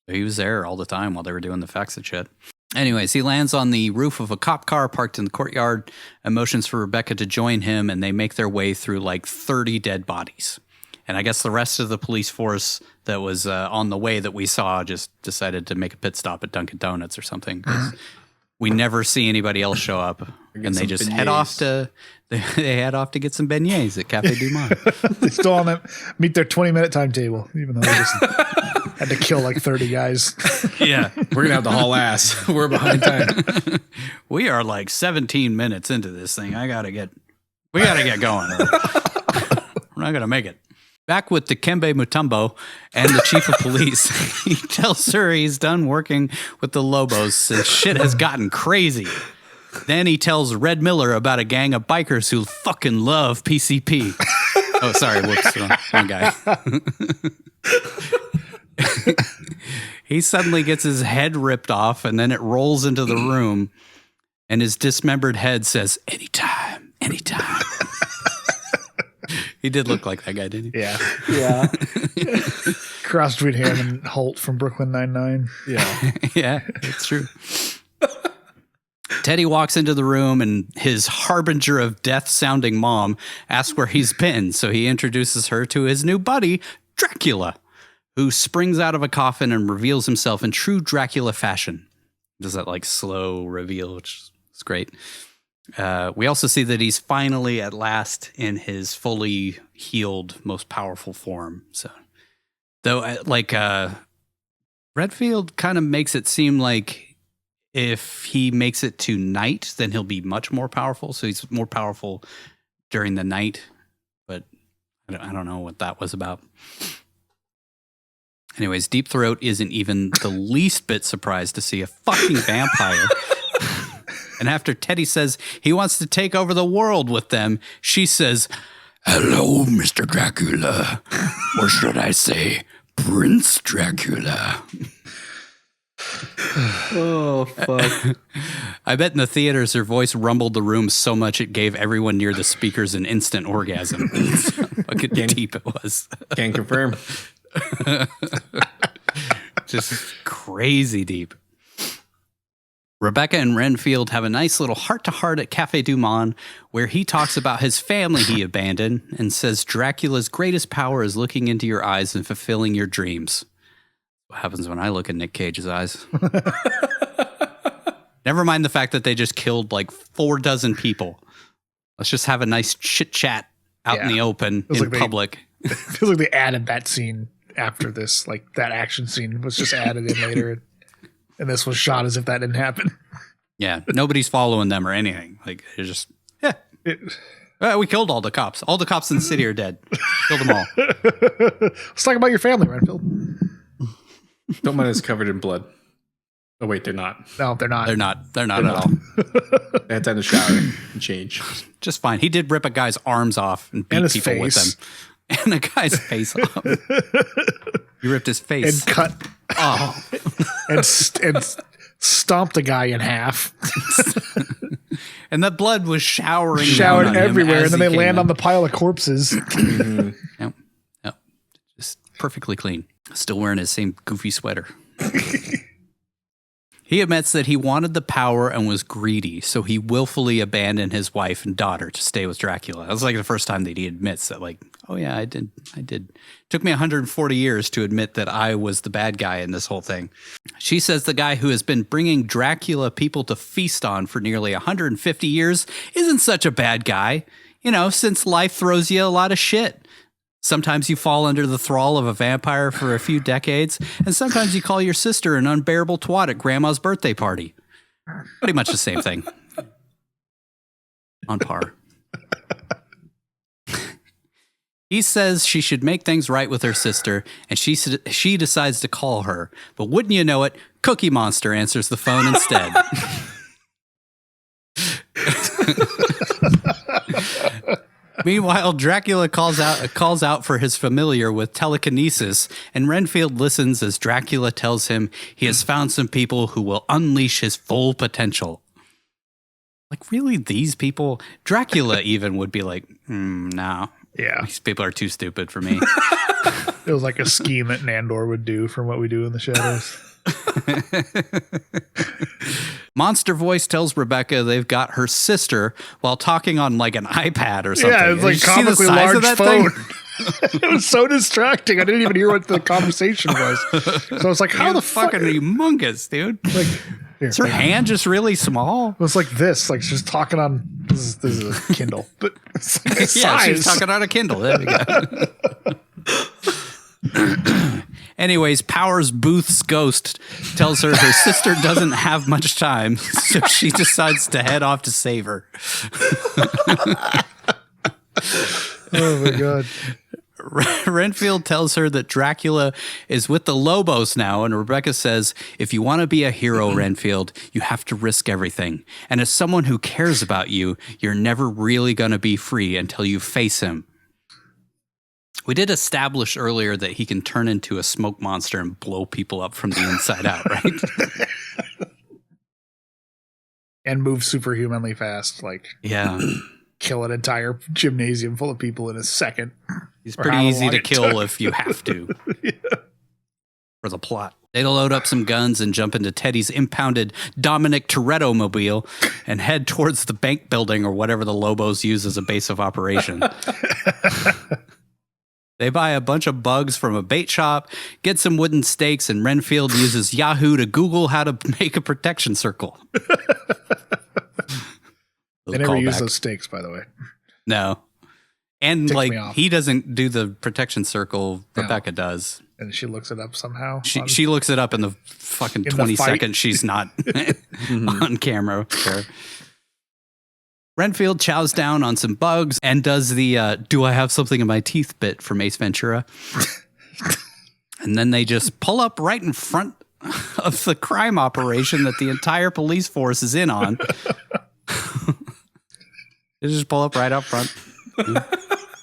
C: He was there all the time while they were doing the effects and shit. Anyways, he lands on the roof of a cop car parked in the courtyard and motions for Rebecca to join him, and they make their way through like 30 dead bodies. And I guess the rest of the police force that was on the way that we saw just decided to make a pit stop at Dunkin' Donuts or something. 'Cause we never see anybody else show up, and they just head off to they head off to get some beignets at Cafe Du Monde.
D: They still on that meet their 20-minute timetable, even though they just had to kill like 30 guys.
C: Yeah,
B: we're gonna have to haul ass. We're behind time.
C: We are like 17 minutes into this thing. We gotta get going. We're not gonna make it. Back with Dikembe Mutombo and the chief of police, he tells her he's done working with the Lobos since shit has gotten crazy. Then he tells Red Miller about a gang of bikers who fucking love PCP. Oh, sorry, whoops, wrong guy. He suddenly gets his head ripped off, and then it rolls into the room, and his dismembered head says, "Anytime, anytime." He did look like that guy, didn't he?
D: Yeah.
B: Yeah.
D: Cross between him and Holt from Brooklyn Nine-Nine.
B: Yeah.
C: Yeah, it's true. Teddy walks into the room, and his harbinger of death sounding mom asks where he's been. So he introduces her to his new buddy, Dracula, who springs out of a coffin and reveals himself in true Dracula fashion. Does that like slow reveal, which is great. We also see that he's finally at last in his fully healed, most powerful form. So, though, Redfield kind of makes it seem like if he makes it to night, then he'll be much more powerful. So he's more powerful during the night, but I don't know what that was about. Anyways, Deep Throat isn't even the least bit surprised to see a fucking vampire. And after Teddy says he wants to take over the world with them, she says, "Hello, Mr. Dracula." Or should I say, Prince Dracula.
B: Oh, fuck.
C: I bet in the theaters her voice rumbled the room so much it gave everyone near the speakers an instant orgasm. Look how deep it was.
B: Can confirm.
C: Just crazy deep. Rebecca and Renfield have a nice little heart-to-heart at Café Du Monde where he talks about his family he abandoned and says Dracula's greatest power is looking into your eyes and fulfilling your dreams. What happens when I look in Nick Cage's eyes? Never mind the fact that they just killed like 4 dozen people. Let's just have a nice chit-chat out in the open in public.
D: It feels like they added that scene after this. Like that action scene was just added in later. And this was shot as if that didn't happen.
C: Yeah, nobody's following them or anything. Like, they're just, we killed all the cops. All the cops in the city are dead. Killed them all.
D: Let's talk about your family, Renfield.
B: Don't mind it's covered in blood. Oh, wait, they're not.
D: No, they're not.
C: They're not at all.
B: They had time to shower and change.
C: Just fine. He did rip a guy's arms off and beat people
D: face.
C: with them. And a guy's face off. He ripped his face.
D: And cut.
C: Oh.
D: and stomped a guy in half.
C: And the blood was showering
D: Showered everywhere. And then they land
C: up
D: on the pile of corpses.
C: Yep. Just perfectly clean. Still wearing his same goofy sweater. He admits that he wanted the power and was greedy, so he willfully abandoned his wife and daughter to stay with Dracula. That was like the first time that he admits that, like, oh yeah, I did. Took me 140 years to admit that I was the bad guy in this whole thing. She says the guy who has been bringing Dracula people to feast on for nearly 150 years isn't such a bad guy, since life throws you a lot of shit. Sometimes you fall under the thrall of a vampire for a few decades, and sometimes you call your sister an unbearable twat at grandma's birthday party. Pretty much the same thing. On par. He says she should make things right with her sister, and she decides to call her. But wouldn't you know it, Cookie Monster answers the phone instead. Meanwhile, Dracula calls out for his familiar with telekinesis, and Renfield listens as Dracula tells him he has found some people who will unleash his full potential. Like, really, these people? Dracula even would be like, no.
D: Yeah.
C: These people are too stupid for me.
D: It was like a scheme that Nandor would do from what we do in the shadows.
C: Monster Voice tells Rebecca they've got her sister while talking on like an iPad or something.
D: Yeah, it's like comically large phone. It was so distracting. I didn't even hear what the conversation was. So I was like, how the fuck?
C: Fucking humongous, dude.
D: Like,
C: is her hand just really small?
D: It was like this. Like she's talking on, this is a Kindle. But it's like a
C: Yeah,
D: size.
C: she's talking on a Kindle. There we go. Anyways, Powers Booth's ghost tells her sister doesn't have much time, so she decides to head off to save her.
D: Oh my God.
C: Renfield tells her that Dracula is with the Lobos now, and Rebecca says, if you want to be a hero, Renfield, you have to risk everything. And as someone who cares about you, you're never really going to be free until you face him. We did establish earlier that he can turn into a smoke monster and blow people up from the inside out, right?
D: And move superhumanly fast. Like,
C: Yeah.
D: kill an entire gymnasium full of people in a second.
C: He's pretty easy to kill if you have to.
D: Yeah.
C: For the plot. They load up some guns and jump into Teddy's impounded Dominic Toretto mobile and head towards the bank building or whatever the Lobos use as a base of operation. They buy a bunch of bugs from a bait shop, get some wooden stakes, and Renfield uses Yahoo to Google how to make a protection circle.
D: They never use those stakes, by the way.
C: No. And
D: Ticks
C: like
D: me off.
C: he doesn't do the protection circle, Rebecca does.
D: And she looks it up somehow.
C: She looks it up in the fucking 20 seconds she's not on camera. There. Renfield chows down on some bugs and does the do I have something in my teeth bit from Ace Ventura. And then they just pull up right in front of the crime operation that the entire police force is in on. They just pull up right up front.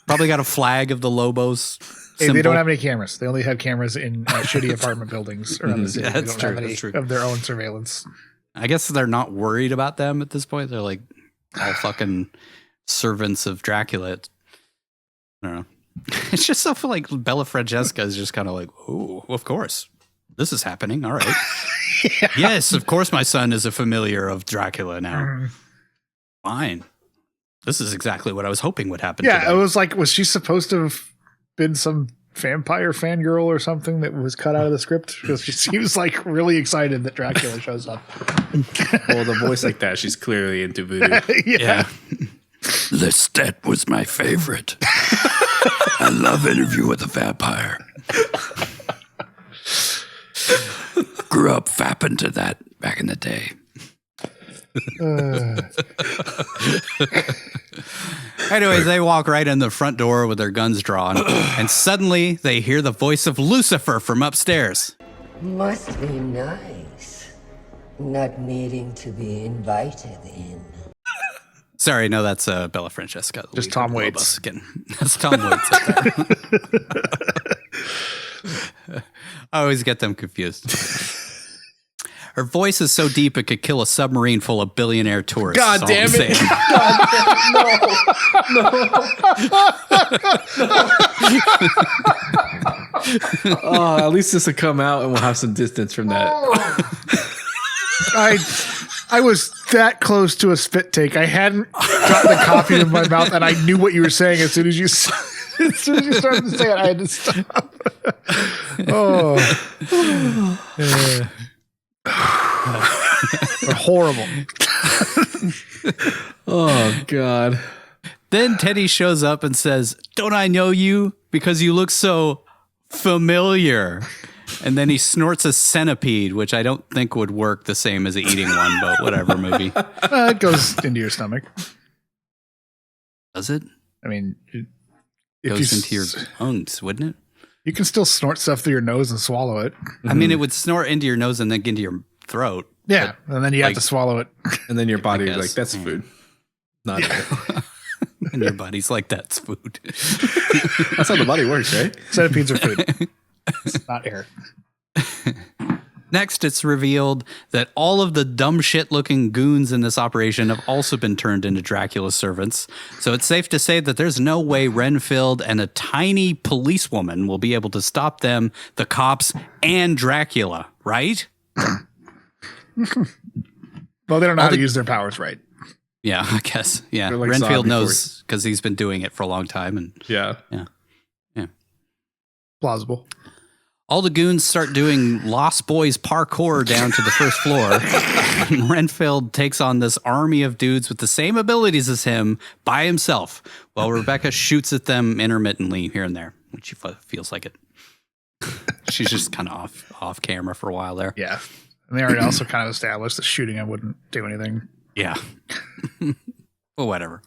C: Probably got a flag of the Lobos.
D: Hey, they don't have any cameras. They only have cameras in shitty apartment buildings around the city. They don't have any of their own surveillance.
C: I guess they're not worried about them at this point. They're like all fucking servants of Dracula. I don't know. It's just so like Bella Francesca is just kind of like, oh, of course. This is happening. All right. Yeah. Yes, of course my son is a familiar of Dracula now. Fine. This is exactly what I was hoping would happen.
D: Yeah,
C: today.
D: it was like, was she supposed to have been some vampire fangirl or something that was cut out of the script? Because she seems like really excited that Dracula shows up.
B: Well, the voice like that, she's clearly into voodoo.
C: Yeah.
J: Lestat was my favorite. I love Interview with a Vampire. Grew up fapping to that back in the day.
C: Anyways, they walk right in the front door with their guns drawn, and suddenly they hear the voice of Lucifer from upstairs.
F: Must be nice, not needing to be invited in.
C: Sorry, no, that's Bella Francesca.
D: Just Tom Waits.
C: That's Tom Waits. I always get them confused. Her voice is so deep it could kill a submarine full of billionaire tourists.
B: God damn it. Oh, at least this will come out and we'll have some distance from that.
D: I was that close to a spit take. I hadn't gotten the coffee in my mouth, and I knew what you were saying as soon as you started to say it. I had to stop. They're horrible.
B: Oh, God.
C: Then Teddy shows up and says, "Don't I know you? Because you look so familiar." And then he snorts a centipede, which I don't think would work the same as eating one, but whatever, movie.
D: It goes into your stomach.
C: Does it?
D: I mean,
C: It goes into your lungs, wouldn't it?
D: You can still snort stuff through your nose and swallow it.
C: I mean, it would snort into your nose and then get into your throat.
D: Yeah, and then you have to swallow it.
B: And then your body is like, that's food. Not air.
C: And your body's like, that's food.
B: That's how the body works, right?
D: Centipedes are food. It's not air.
C: Next, it's revealed that all of the dumb shit looking goons in this operation have also been turned into Dracula's servants. So it's safe to say that there's no way Renfield and a tiny policewoman will be able to stop them, the cops, and Dracula, right?
D: Well, they don't know how to use their powers right.
C: Yeah, I guess. Yeah.
B: Like
C: Renfield knows because he's been doing it for a long time. And
B: yeah.
D: Plausible.
C: all the goons start doing Lost Boys parkour down to the first floor. And Renfield takes on this army of dudes with the same abilities as him by himself, while Rebecca shoots at them intermittently here and there when she feels like it. She's just kind of off camera for a while there.
D: Yeah. And they already also kind of established that shooting him wouldn't do anything.
C: Yeah. Well, whatever.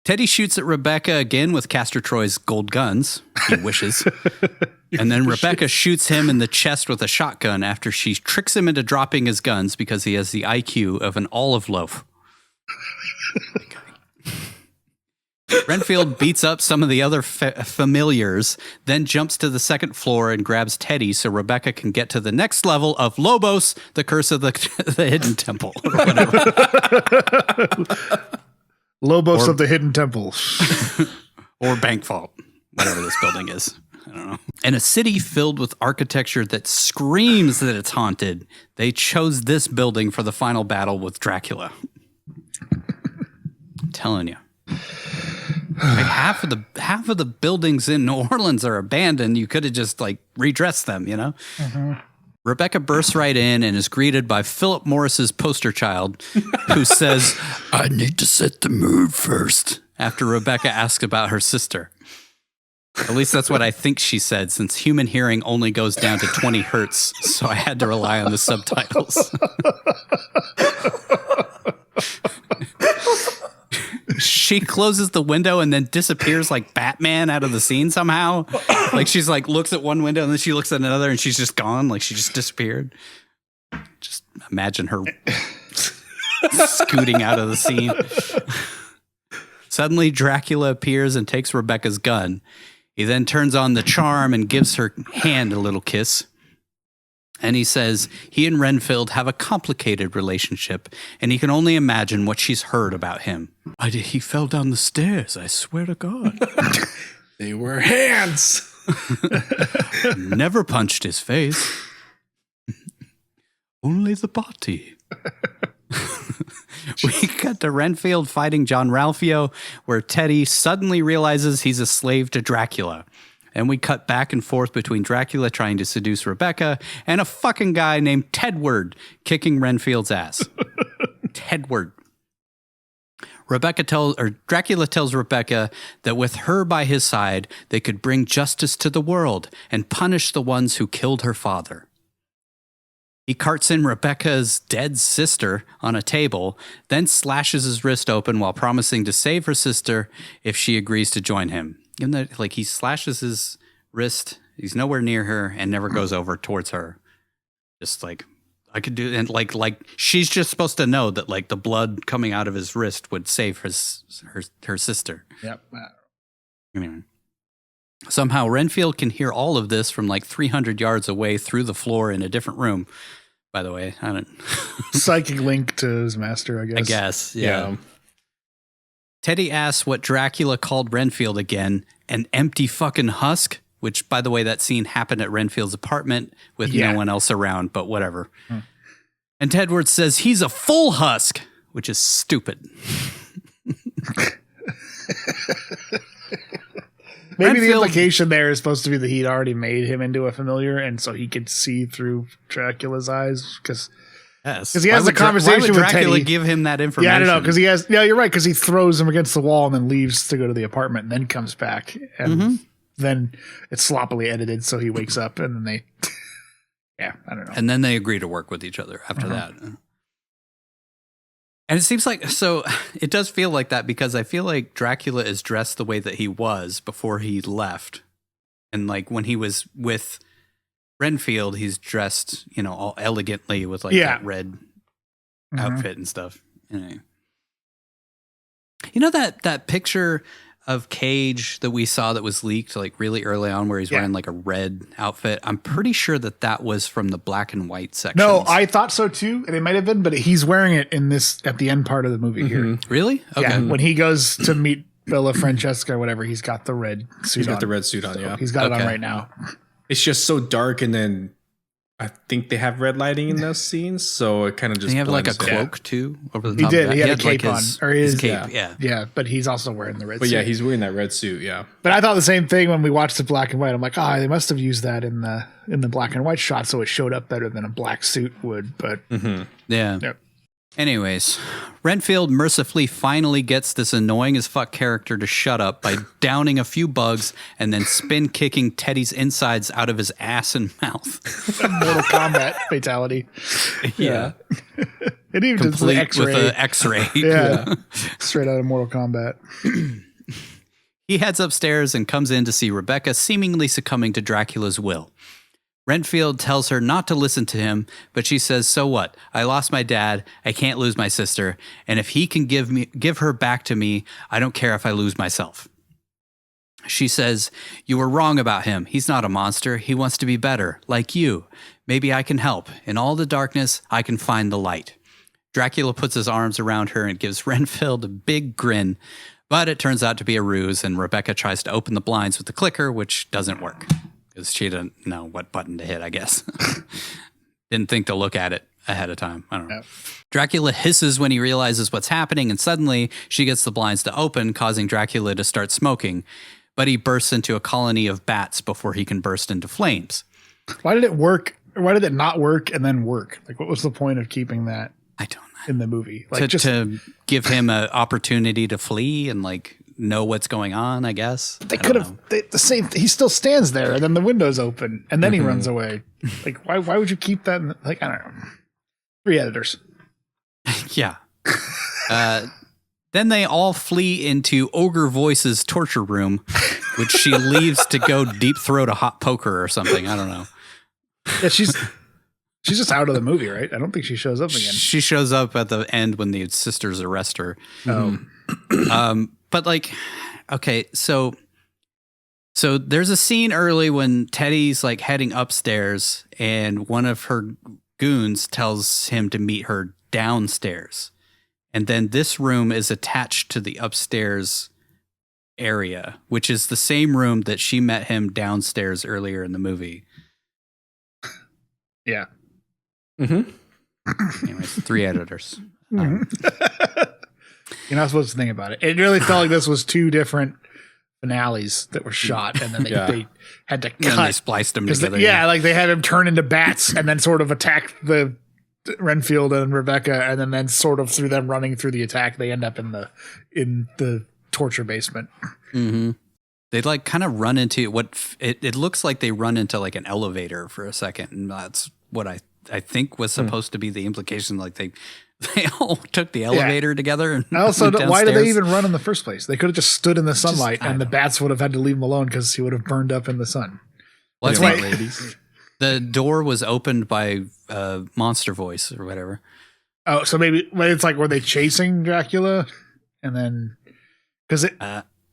C: Teddy shoots at Rebecca again with Castor Troy's gold guns. He wishes. And then Rebecca shoots him in the chest with a shotgun after she tricks him into dropping his guns because he has the IQ of an olive loaf. Renfield beats up some of the other familiars, then jumps to the second floor and grabs Teddy so Rebecca can get to the next level of Lobos, the curse of the hidden temple. Or whatever.
D: Lobos of the hidden temple.
C: Or bank vault, whatever this building is. I don't know. In a city filled with architecture that screams that it's haunted, they chose this building for the final battle with Dracula. I'm telling you. Like half of the buildings in New Orleans are abandoned. You could have just like redressed them, you know? Mm-hmm. Rebecca bursts right in and is greeted by Philip Morris's poster child, who says,
J: "I need to set the mood first."
C: After Rebecca asks about her sister. At least that's what I think she said, since human hearing only goes down to 20 hertz, so I had to rely on the subtitles. She closes the window and then disappears like Batman out of the scene somehow. Like she's like looks at one window and then she looks at another and she's just gone. Like she just disappeared. Just imagine her scooting out of the scene. Suddenly Dracula appears and takes Rebecca's gun. He then turns on the charm and gives her hand a little kiss. And he says he and Renfield have a complicated relationship, and he can only imagine what she's heard about him. He fell down the stairs, I swear to God.
B: They were hands.
C: Never punched his face. Only the body. We cut to Renfield fighting John Ralphio, where Teddy suddenly realizes he's a slave to Dracula. And we cut back and forth between Dracula trying to seduce Rebecca and a fucking guy named Tedward kicking Renfield's ass. Tedward. Dracula tells Rebecca that with her by his side, they could bring justice to the world and punish the ones who killed her father. He carts in Rebecca's dead sister on a table, then slashes his wrist open while promising to save her sister if she agrees to join him. Even though, like, he slashes his wrist, he's nowhere near her and never goes over towards her. Just like, I could do, and like she's just supposed to know that like the blood coming out of his wrist would save her sister.
D: Yep.
C: Anyway. Somehow Renfield can hear all of this from like 300 yards away through the floor in a different room. By the way, I don't
D: psychic link to his master, I guess.
C: Yeah. Teddy asks what Dracula called Renfield again, an empty fucking husk, which, by the way, that scene happened at Renfield's apartment with no one else around, but whatever. And Tedward says he's a full husk, which is stupid.
D: Maybe the implication there is supposed to be that he'd already made him into a familiar, and so he could see through Dracula's eyes. Because he has a conversation with
C: Dracula
D: Teddy.
C: Give him that information?
D: Yeah, I don't know. Because he has. Yeah, you're right. Because he throws him against the wall and then leaves to go to the apartment, and then comes back, and then it's sloppily edited, so he wakes up, and then they. Yeah, I don't know.
C: And then they agree to work with each other after that. And it seems like, so it does feel like that because I feel like Dracula is dressed the way that he was before he left. And like when he was with Renfield, he's dressed, all elegantly with like that red outfit and stuff. Anyway. You know that picture of Cage that we saw that was leaked like really early on where he's wearing like a red outfit? I'm pretty sure that was from the black and white section.
D: No, I thought so too, and it might have been, but he's wearing it in this at the end part of the movie here.
C: Really? Okay.
D: Yeah, when he goes to meet Bella Francesca or whatever, he's got the red suit on.
B: He's got the red suit on,
D: so he's got it on right now.
B: It's just so dark, and then I think they have red lighting in those scenes, so it kind of just.
C: He have like a cloak too over the top.
D: He did.
C: Of that.
D: He had a cape
C: like
D: on, or his
C: cape.
D: Yeah, but he's also wearing the red.
B: But
D: suit.
B: yeah, he's wearing that red suit. Yeah.
D: But I thought the same thing when we watched the black and white. I'm like, they must have used that in the black and white shot, so it showed up better than a black suit would. But
C: yeah.
D: Yep.
C: Anyways, Renfield mercifully finally gets this annoying as fuck character to shut up by downing a few bugs and then spin kicking Teddy's insides out of his ass and mouth.
D: Mortal Kombat fatality.
C: Yeah.
D: It even does the X-ray.
C: With an X-ray.
D: Yeah. Straight out of Mortal Kombat.
C: He heads upstairs and comes in to see Rebecca seemingly succumbing to Dracula's will. Renfield tells her not to listen to him, but she says, so what? I lost my dad. I can't lose my sister. And if he can give her back to me, I don't care if I lose myself. She says, you were wrong about him. He's not a monster. He wants to be better, like you. Maybe I can help. In all the darkness, I can find the light. Dracula puts his arms around her and gives Renfield a big grin, but it turns out to be a ruse, and Rebecca tries to open the blinds with the clicker, which doesn't work. Because she didn't know what button to hit, I guess. Didn't think to look at it ahead of time. I don't know. Yep. Dracula hisses when he realizes what's happening, and suddenly she gets the blinds to open, causing Dracula to start smoking. But he bursts into a colony of bats before he can burst into flames.
D: Why did it work? Why did it not work and then work? Like, what was the point of keeping that?
C: I don't know.
D: In the movie, like
C: to give him an opportunity to flee and like know what's going on, I guess.
D: They could have the same. He still stands there, and then the window's open, and then he runs away. Like, why would you keep that? I don't know. 3 editors.
C: Yeah. Then they all flee into Ogre Voice's torture room, which she leaves to go deep throat a hot poker or something. I don't know.
D: Yeah, she's just out of the movie, right? I don't think she shows up again.
C: She shows up at the end when the sisters arrest her. But like, okay, so there's a scene early when Teddy's like heading upstairs, and one of her goons tells him to meet her downstairs. And then this room is attached to the upstairs area, which is the same room that she met him downstairs earlier in the movie.
D: Yeah.
C: Anyways, 3 editors.
D: You're not supposed to think about it. It really felt like this was 2 different finales that were shot, and then they had to cut.
C: And they spliced them together.
D: Like they had him turn into bats and then sort of attack the Renfield and Rebecca, and then sort of through them running through the attack, they end up in the torture basement.
C: They like kind of run into what it looks like. They run into like an elevator for a second, and that's what I think was supposed to be the implication. Like they all took the elevator together. And
D: also, why did they even run in the first place? They could have just stood in the sunlight, and the bats would have had to leave him alone because he would have burned up in the sun.
C: Well, I think the door was opened by Monster Voice or whatever.
D: Oh, so maybe it's like, were they chasing Dracula? And then, because it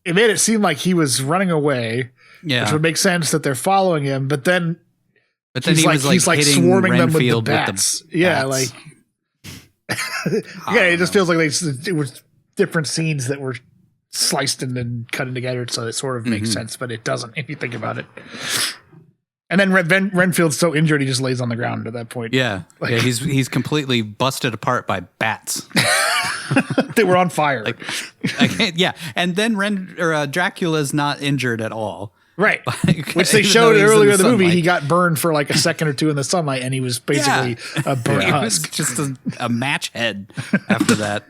D: made it seem like he was running away, which would make sense that they're following him. But then
C: he's like
D: swarming
C: Renfield
D: them with the bats. Yeah, like it just feels like it was different scenes that were sliced and then cut together, so it sort of makes sense, but it doesn't if you think about it. And then Renfield's so injured he just lays on the ground at that point.
C: Yeah, he's completely busted apart by bats.
D: They were on fire.
C: And then Dracula's not injured at all.
D: Right. Which they showed earlier in the movie. He got burned for like a second or 2 in the sunlight, and he was basically a burnt husk.
C: He was just a match head after that.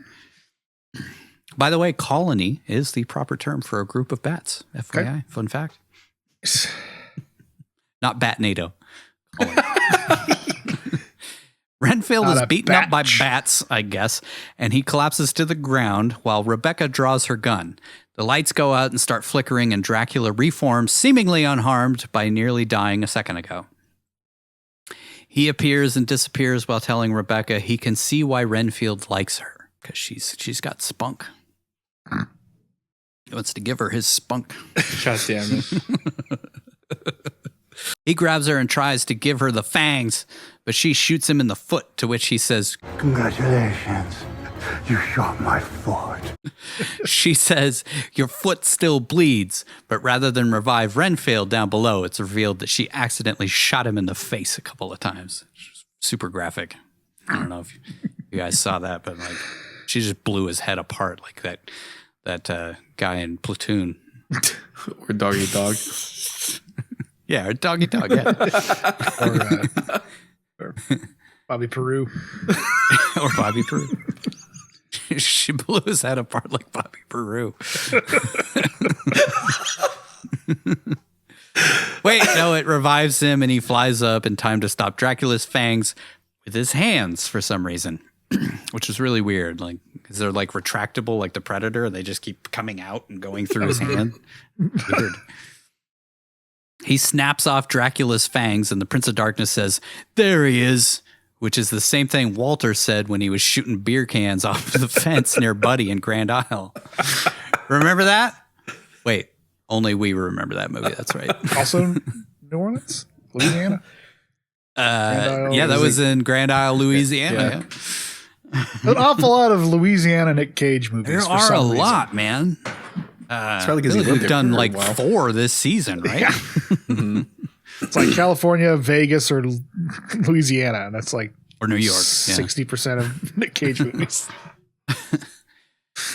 C: By the way, colony is the proper term for a group of bats. FYI, okay. Fun fact. Not bat NATO. Renfield is beaten up by bats, I guess, and he collapses to the ground while Rebecca draws her gun. The lights go out and start flickering, and Dracula reforms, seemingly unharmed by nearly dying a second ago. He appears and disappears while telling Rebecca he can see why Renfield likes her, because she's got spunk. He wants to give her his spunk.
B: God damn it.
C: He grabs her and tries to give her the fangs, but she shoots him in the foot, to which he says,
H: "Congratulations, you shot my foot."
C: She says, "Your foot still bleeds," but rather than revive Renfield down below, it's revealed that she accidentally shot him in the face a couple of times. Super graphic. I don't know if you guys saw that, but like she just blew his head apart like that guy in Platoon.
B: Or Doggy Dog.
C: Yeah, or Doggy Dog, yeah.
D: or Bobby Peru.
C: Or Bobby Peru. She blew his head apart like Bobby Peru. Wait, no, it revives him and he flies up in time to stop Dracula's fangs with his hands for some reason, which is really weird. Like, is they're like retractable like the Predator? They just keep coming out and going through his hand. Weird. He snaps off Dracula's fangs, and the Prince of Darkness says, "There he is," which is the same thing Walter said when he was shooting beer cans off the fence near Buddy in Grand Isle. Remember that? Wait, only we remember that movie. That's right.
D: Also New Orleans? Louisiana?
C: That was in Grand Isle, Louisiana.
D: Yeah. An awful lot of Louisiana Nick Cage movies.
C: There are a lot, man.
B: It's probably because
C: we've done like 4 this season, right?
B: Yeah. Mm-hmm.
D: It's like California, Vegas, or Louisiana. That's like
C: or New York.
D: 60% of Nick Cage movies.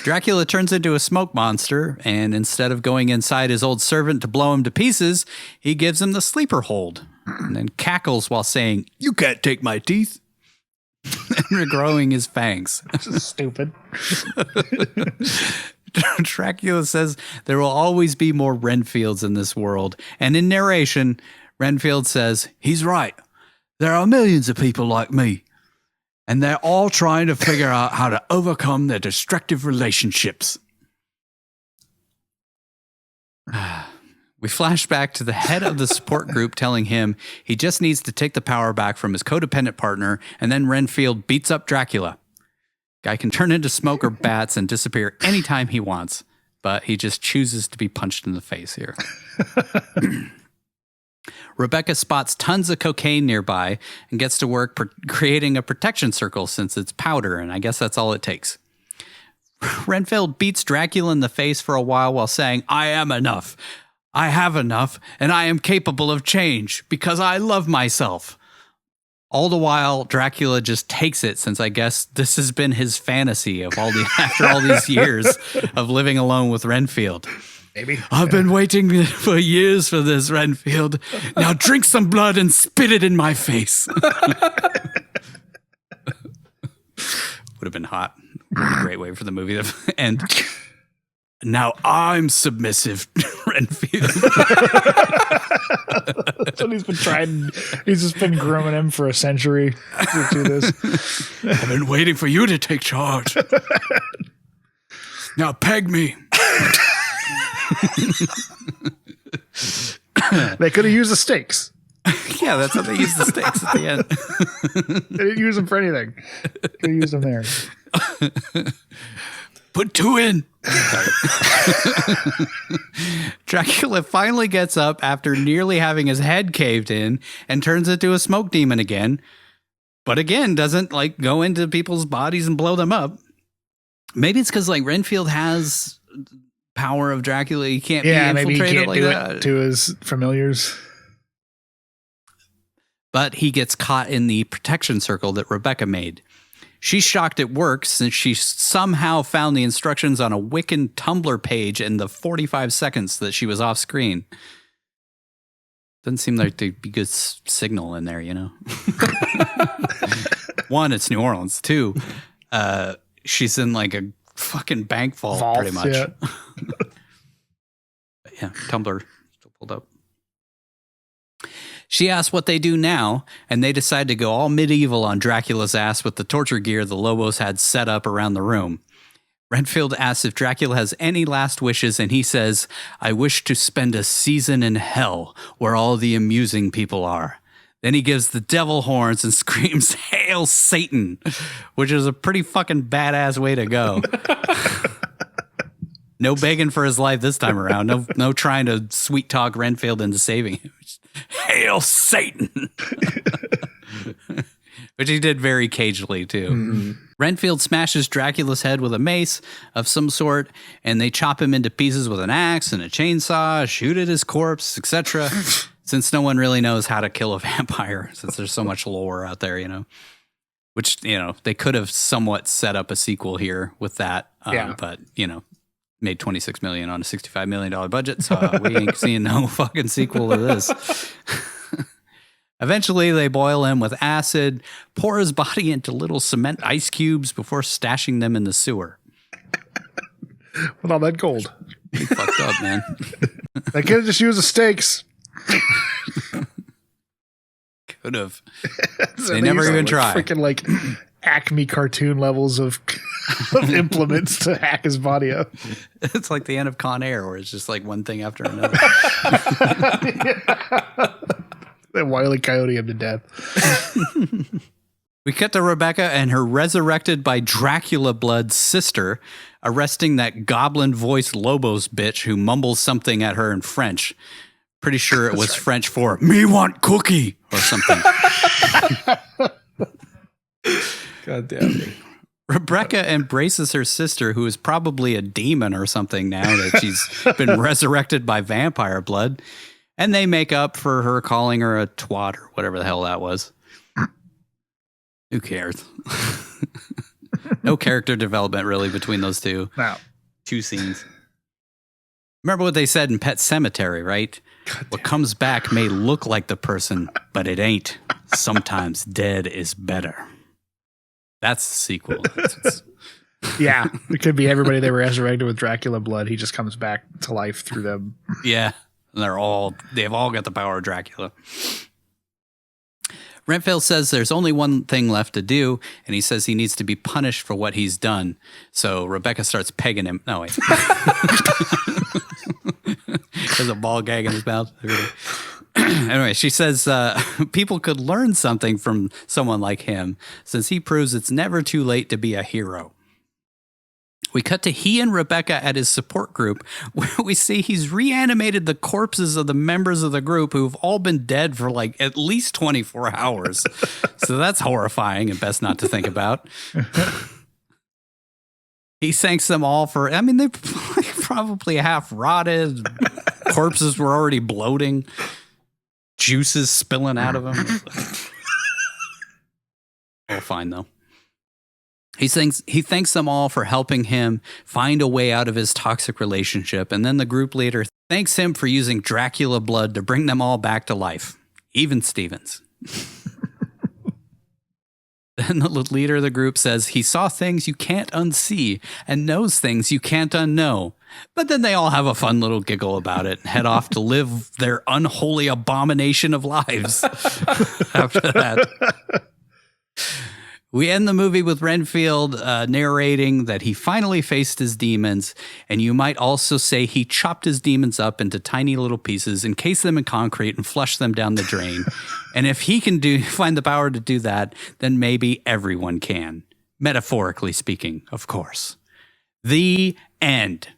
C: Dracula turns into a smoke monster, and instead of going inside his old servant to blow him to pieces, he gives him the sleeper hold, and then cackles while saying, "You can't take my teeth," and regrowing his fangs.
D: This is stupid.
C: Dracula says there will always be more Renfields in this world. And in narration, Renfield says, he's right. There are millions of people like me. And they're all trying to figure out how to overcome their destructive relationships. We flash back to the head of the support group telling him he just needs to take the power back from his codependent partner, and then Renfield beats up Dracula. Guy can turn into smoke or bats and disappear anytime he wants, but he just chooses to be punched in the face here. Rebecca spots tons of cocaine nearby and gets to work creating a protection circle since it's powder, and I guess that's all it takes. Renfield beats Dracula in the face for a while saying, I am enough. I have enough, and I am capable of change because I love myself. All the while, Dracula just takes it since I guess this has been his fantasy of after all these years of living alone with Renfield.
D: Maybe.
C: I've been waiting for years for this, Renfield. Now drink some blood and spit it in my face. Would have been hot. A great way for the movie to end. Now I'm submissive, Renfield.
D: That's what he's been trying. He's just been grooming him for a century to do this.
C: I've been waiting for you to take charge. Now peg me.
D: They could have used the stakes.
C: Yeah, that's how they used the stakes at the end.
D: They didn't use them for anything. They used them there.
C: Put 2 in. Dracula finally gets up after nearly having his head caved in and turns into a smoke demon again. But again, doesn't like go into people's bodies and blow them up. Maybe it's because like Renfield has power of Dracula. He can't be infiltrated
D: maybe he can't
C: like
D: do
C: that.
D: it to his familiars.
C: But he gets caught in the protection circle that Rebecca made. She's shocked it works since she somehow found the instructions on a Wiccan Tumblr page in the 45 seconds that she was off screen. Doesn't seem like there'd be good signal in there, you know? 1, it's New Orleans. 2, she's in like a fucking bank vault pretty much.
D: Yeah.
C: Yeah, Tumblr still pulled up. She asks what they do now, and they decide to go all medieval on Dracula's ass with the torture gear the Lobos had set up around the room. Renfield asks if Dracula has any last wishes, and he says, I wish to spend a season in hell where all the amusing people are. Then he gives the devil horns and screams, Hail Satan, which is a pretty fucking badass way to go. No begging for his life this time around. No trying to sweet talk Renfield into saving him. Hail Satan! Which he did very cagely, too. Mm-hmm. Renfield smashes Dracula's head with a mace of some sort, and they chop him into pieces with an axe and a chainsaw, shoot at his corpse, etc. Since no one really knows how to kill a vampire, since there's so much lore out there, you know. Which, you know, they could have somewhat set up a sequel here with that. But, you know, made $26 million on a $65 million budget, so we ain't seeing no fucking sequel to this. Eventually, they boil him with acid, pour his body into little cement ice cubes before stashing them in the sewer.
D: With all that gold.
C: Pretty fucked up, man.
D: They could have just used the stakes.
C: Could have.
D: So
C: they never even
D: like
C: tried.
D: Freaking like Acme cartoon levels of implements to hack his body up.
C: It's like the end of Con Air, where it's just like one thing after another.
D: That Wile E. Coyote him to death.
C: We cut to Rebecca and her resurrected by Dracula blood sister arresting that goblin-voiced Lobos bitch who mumbles something at her in French. Pretty sure it was French for "me want cookie" or something.
B: God damn it.
C: Rebecca embraces her sister, who is probably a demon or something now that she's been resurrected by vampire blood. And they make up for her calling her a twat or whatever the hell that was. Who cares? No character development really between those two.
D: No.
C: 2 scenes. Remember what they said in Pet Sematary, right? What comes back may look like the person, but it ain't. Sometimes dead is better. That's the sequel.
D: Yeah, it could be everybody they resurrected with Dracula blood. He just comes back to life through them.
C: Yeah, and they've all got the power of Dracula. Renfield says there's only one thing left to do, and he says he needs to be punished for what he's done. So Rebecca starts pegging him. No, wait. There's a ball gag in his mouth. Anyway, she says people could learn something from someone like him, since he proves it's never too late to be a hero. We cut to he and Rebecca at his support group, where we see he's reanimated the corpses of the members of the group who've all been dead for like at least 24 hours. So that's horrifying and best not to think about. He thanks them all for, I mean, they probably half rotted. Corpses were already bloating. Juices spilling out of them. All fine, though. He thanks them all for helping him find a way out of his toxic relationship, and then the group leader thanks him for using Dracula blood to bring them all back to life, even Stevens. Then the leader of the group says he saw things you can't unsee and knows things you can't unknow. But then they all have a fun little giggle about it and head off to live their unholy abomination of lives after that. We end the movie with Renfield narrating that he finally faced his demons, and you might also say he chopped his demons up into tiny little pieces, encased them in concrete, and flushed them down the drain. And if he can find the power to do that, then maybe everyone can. Metaphorically speaking, of course. The end.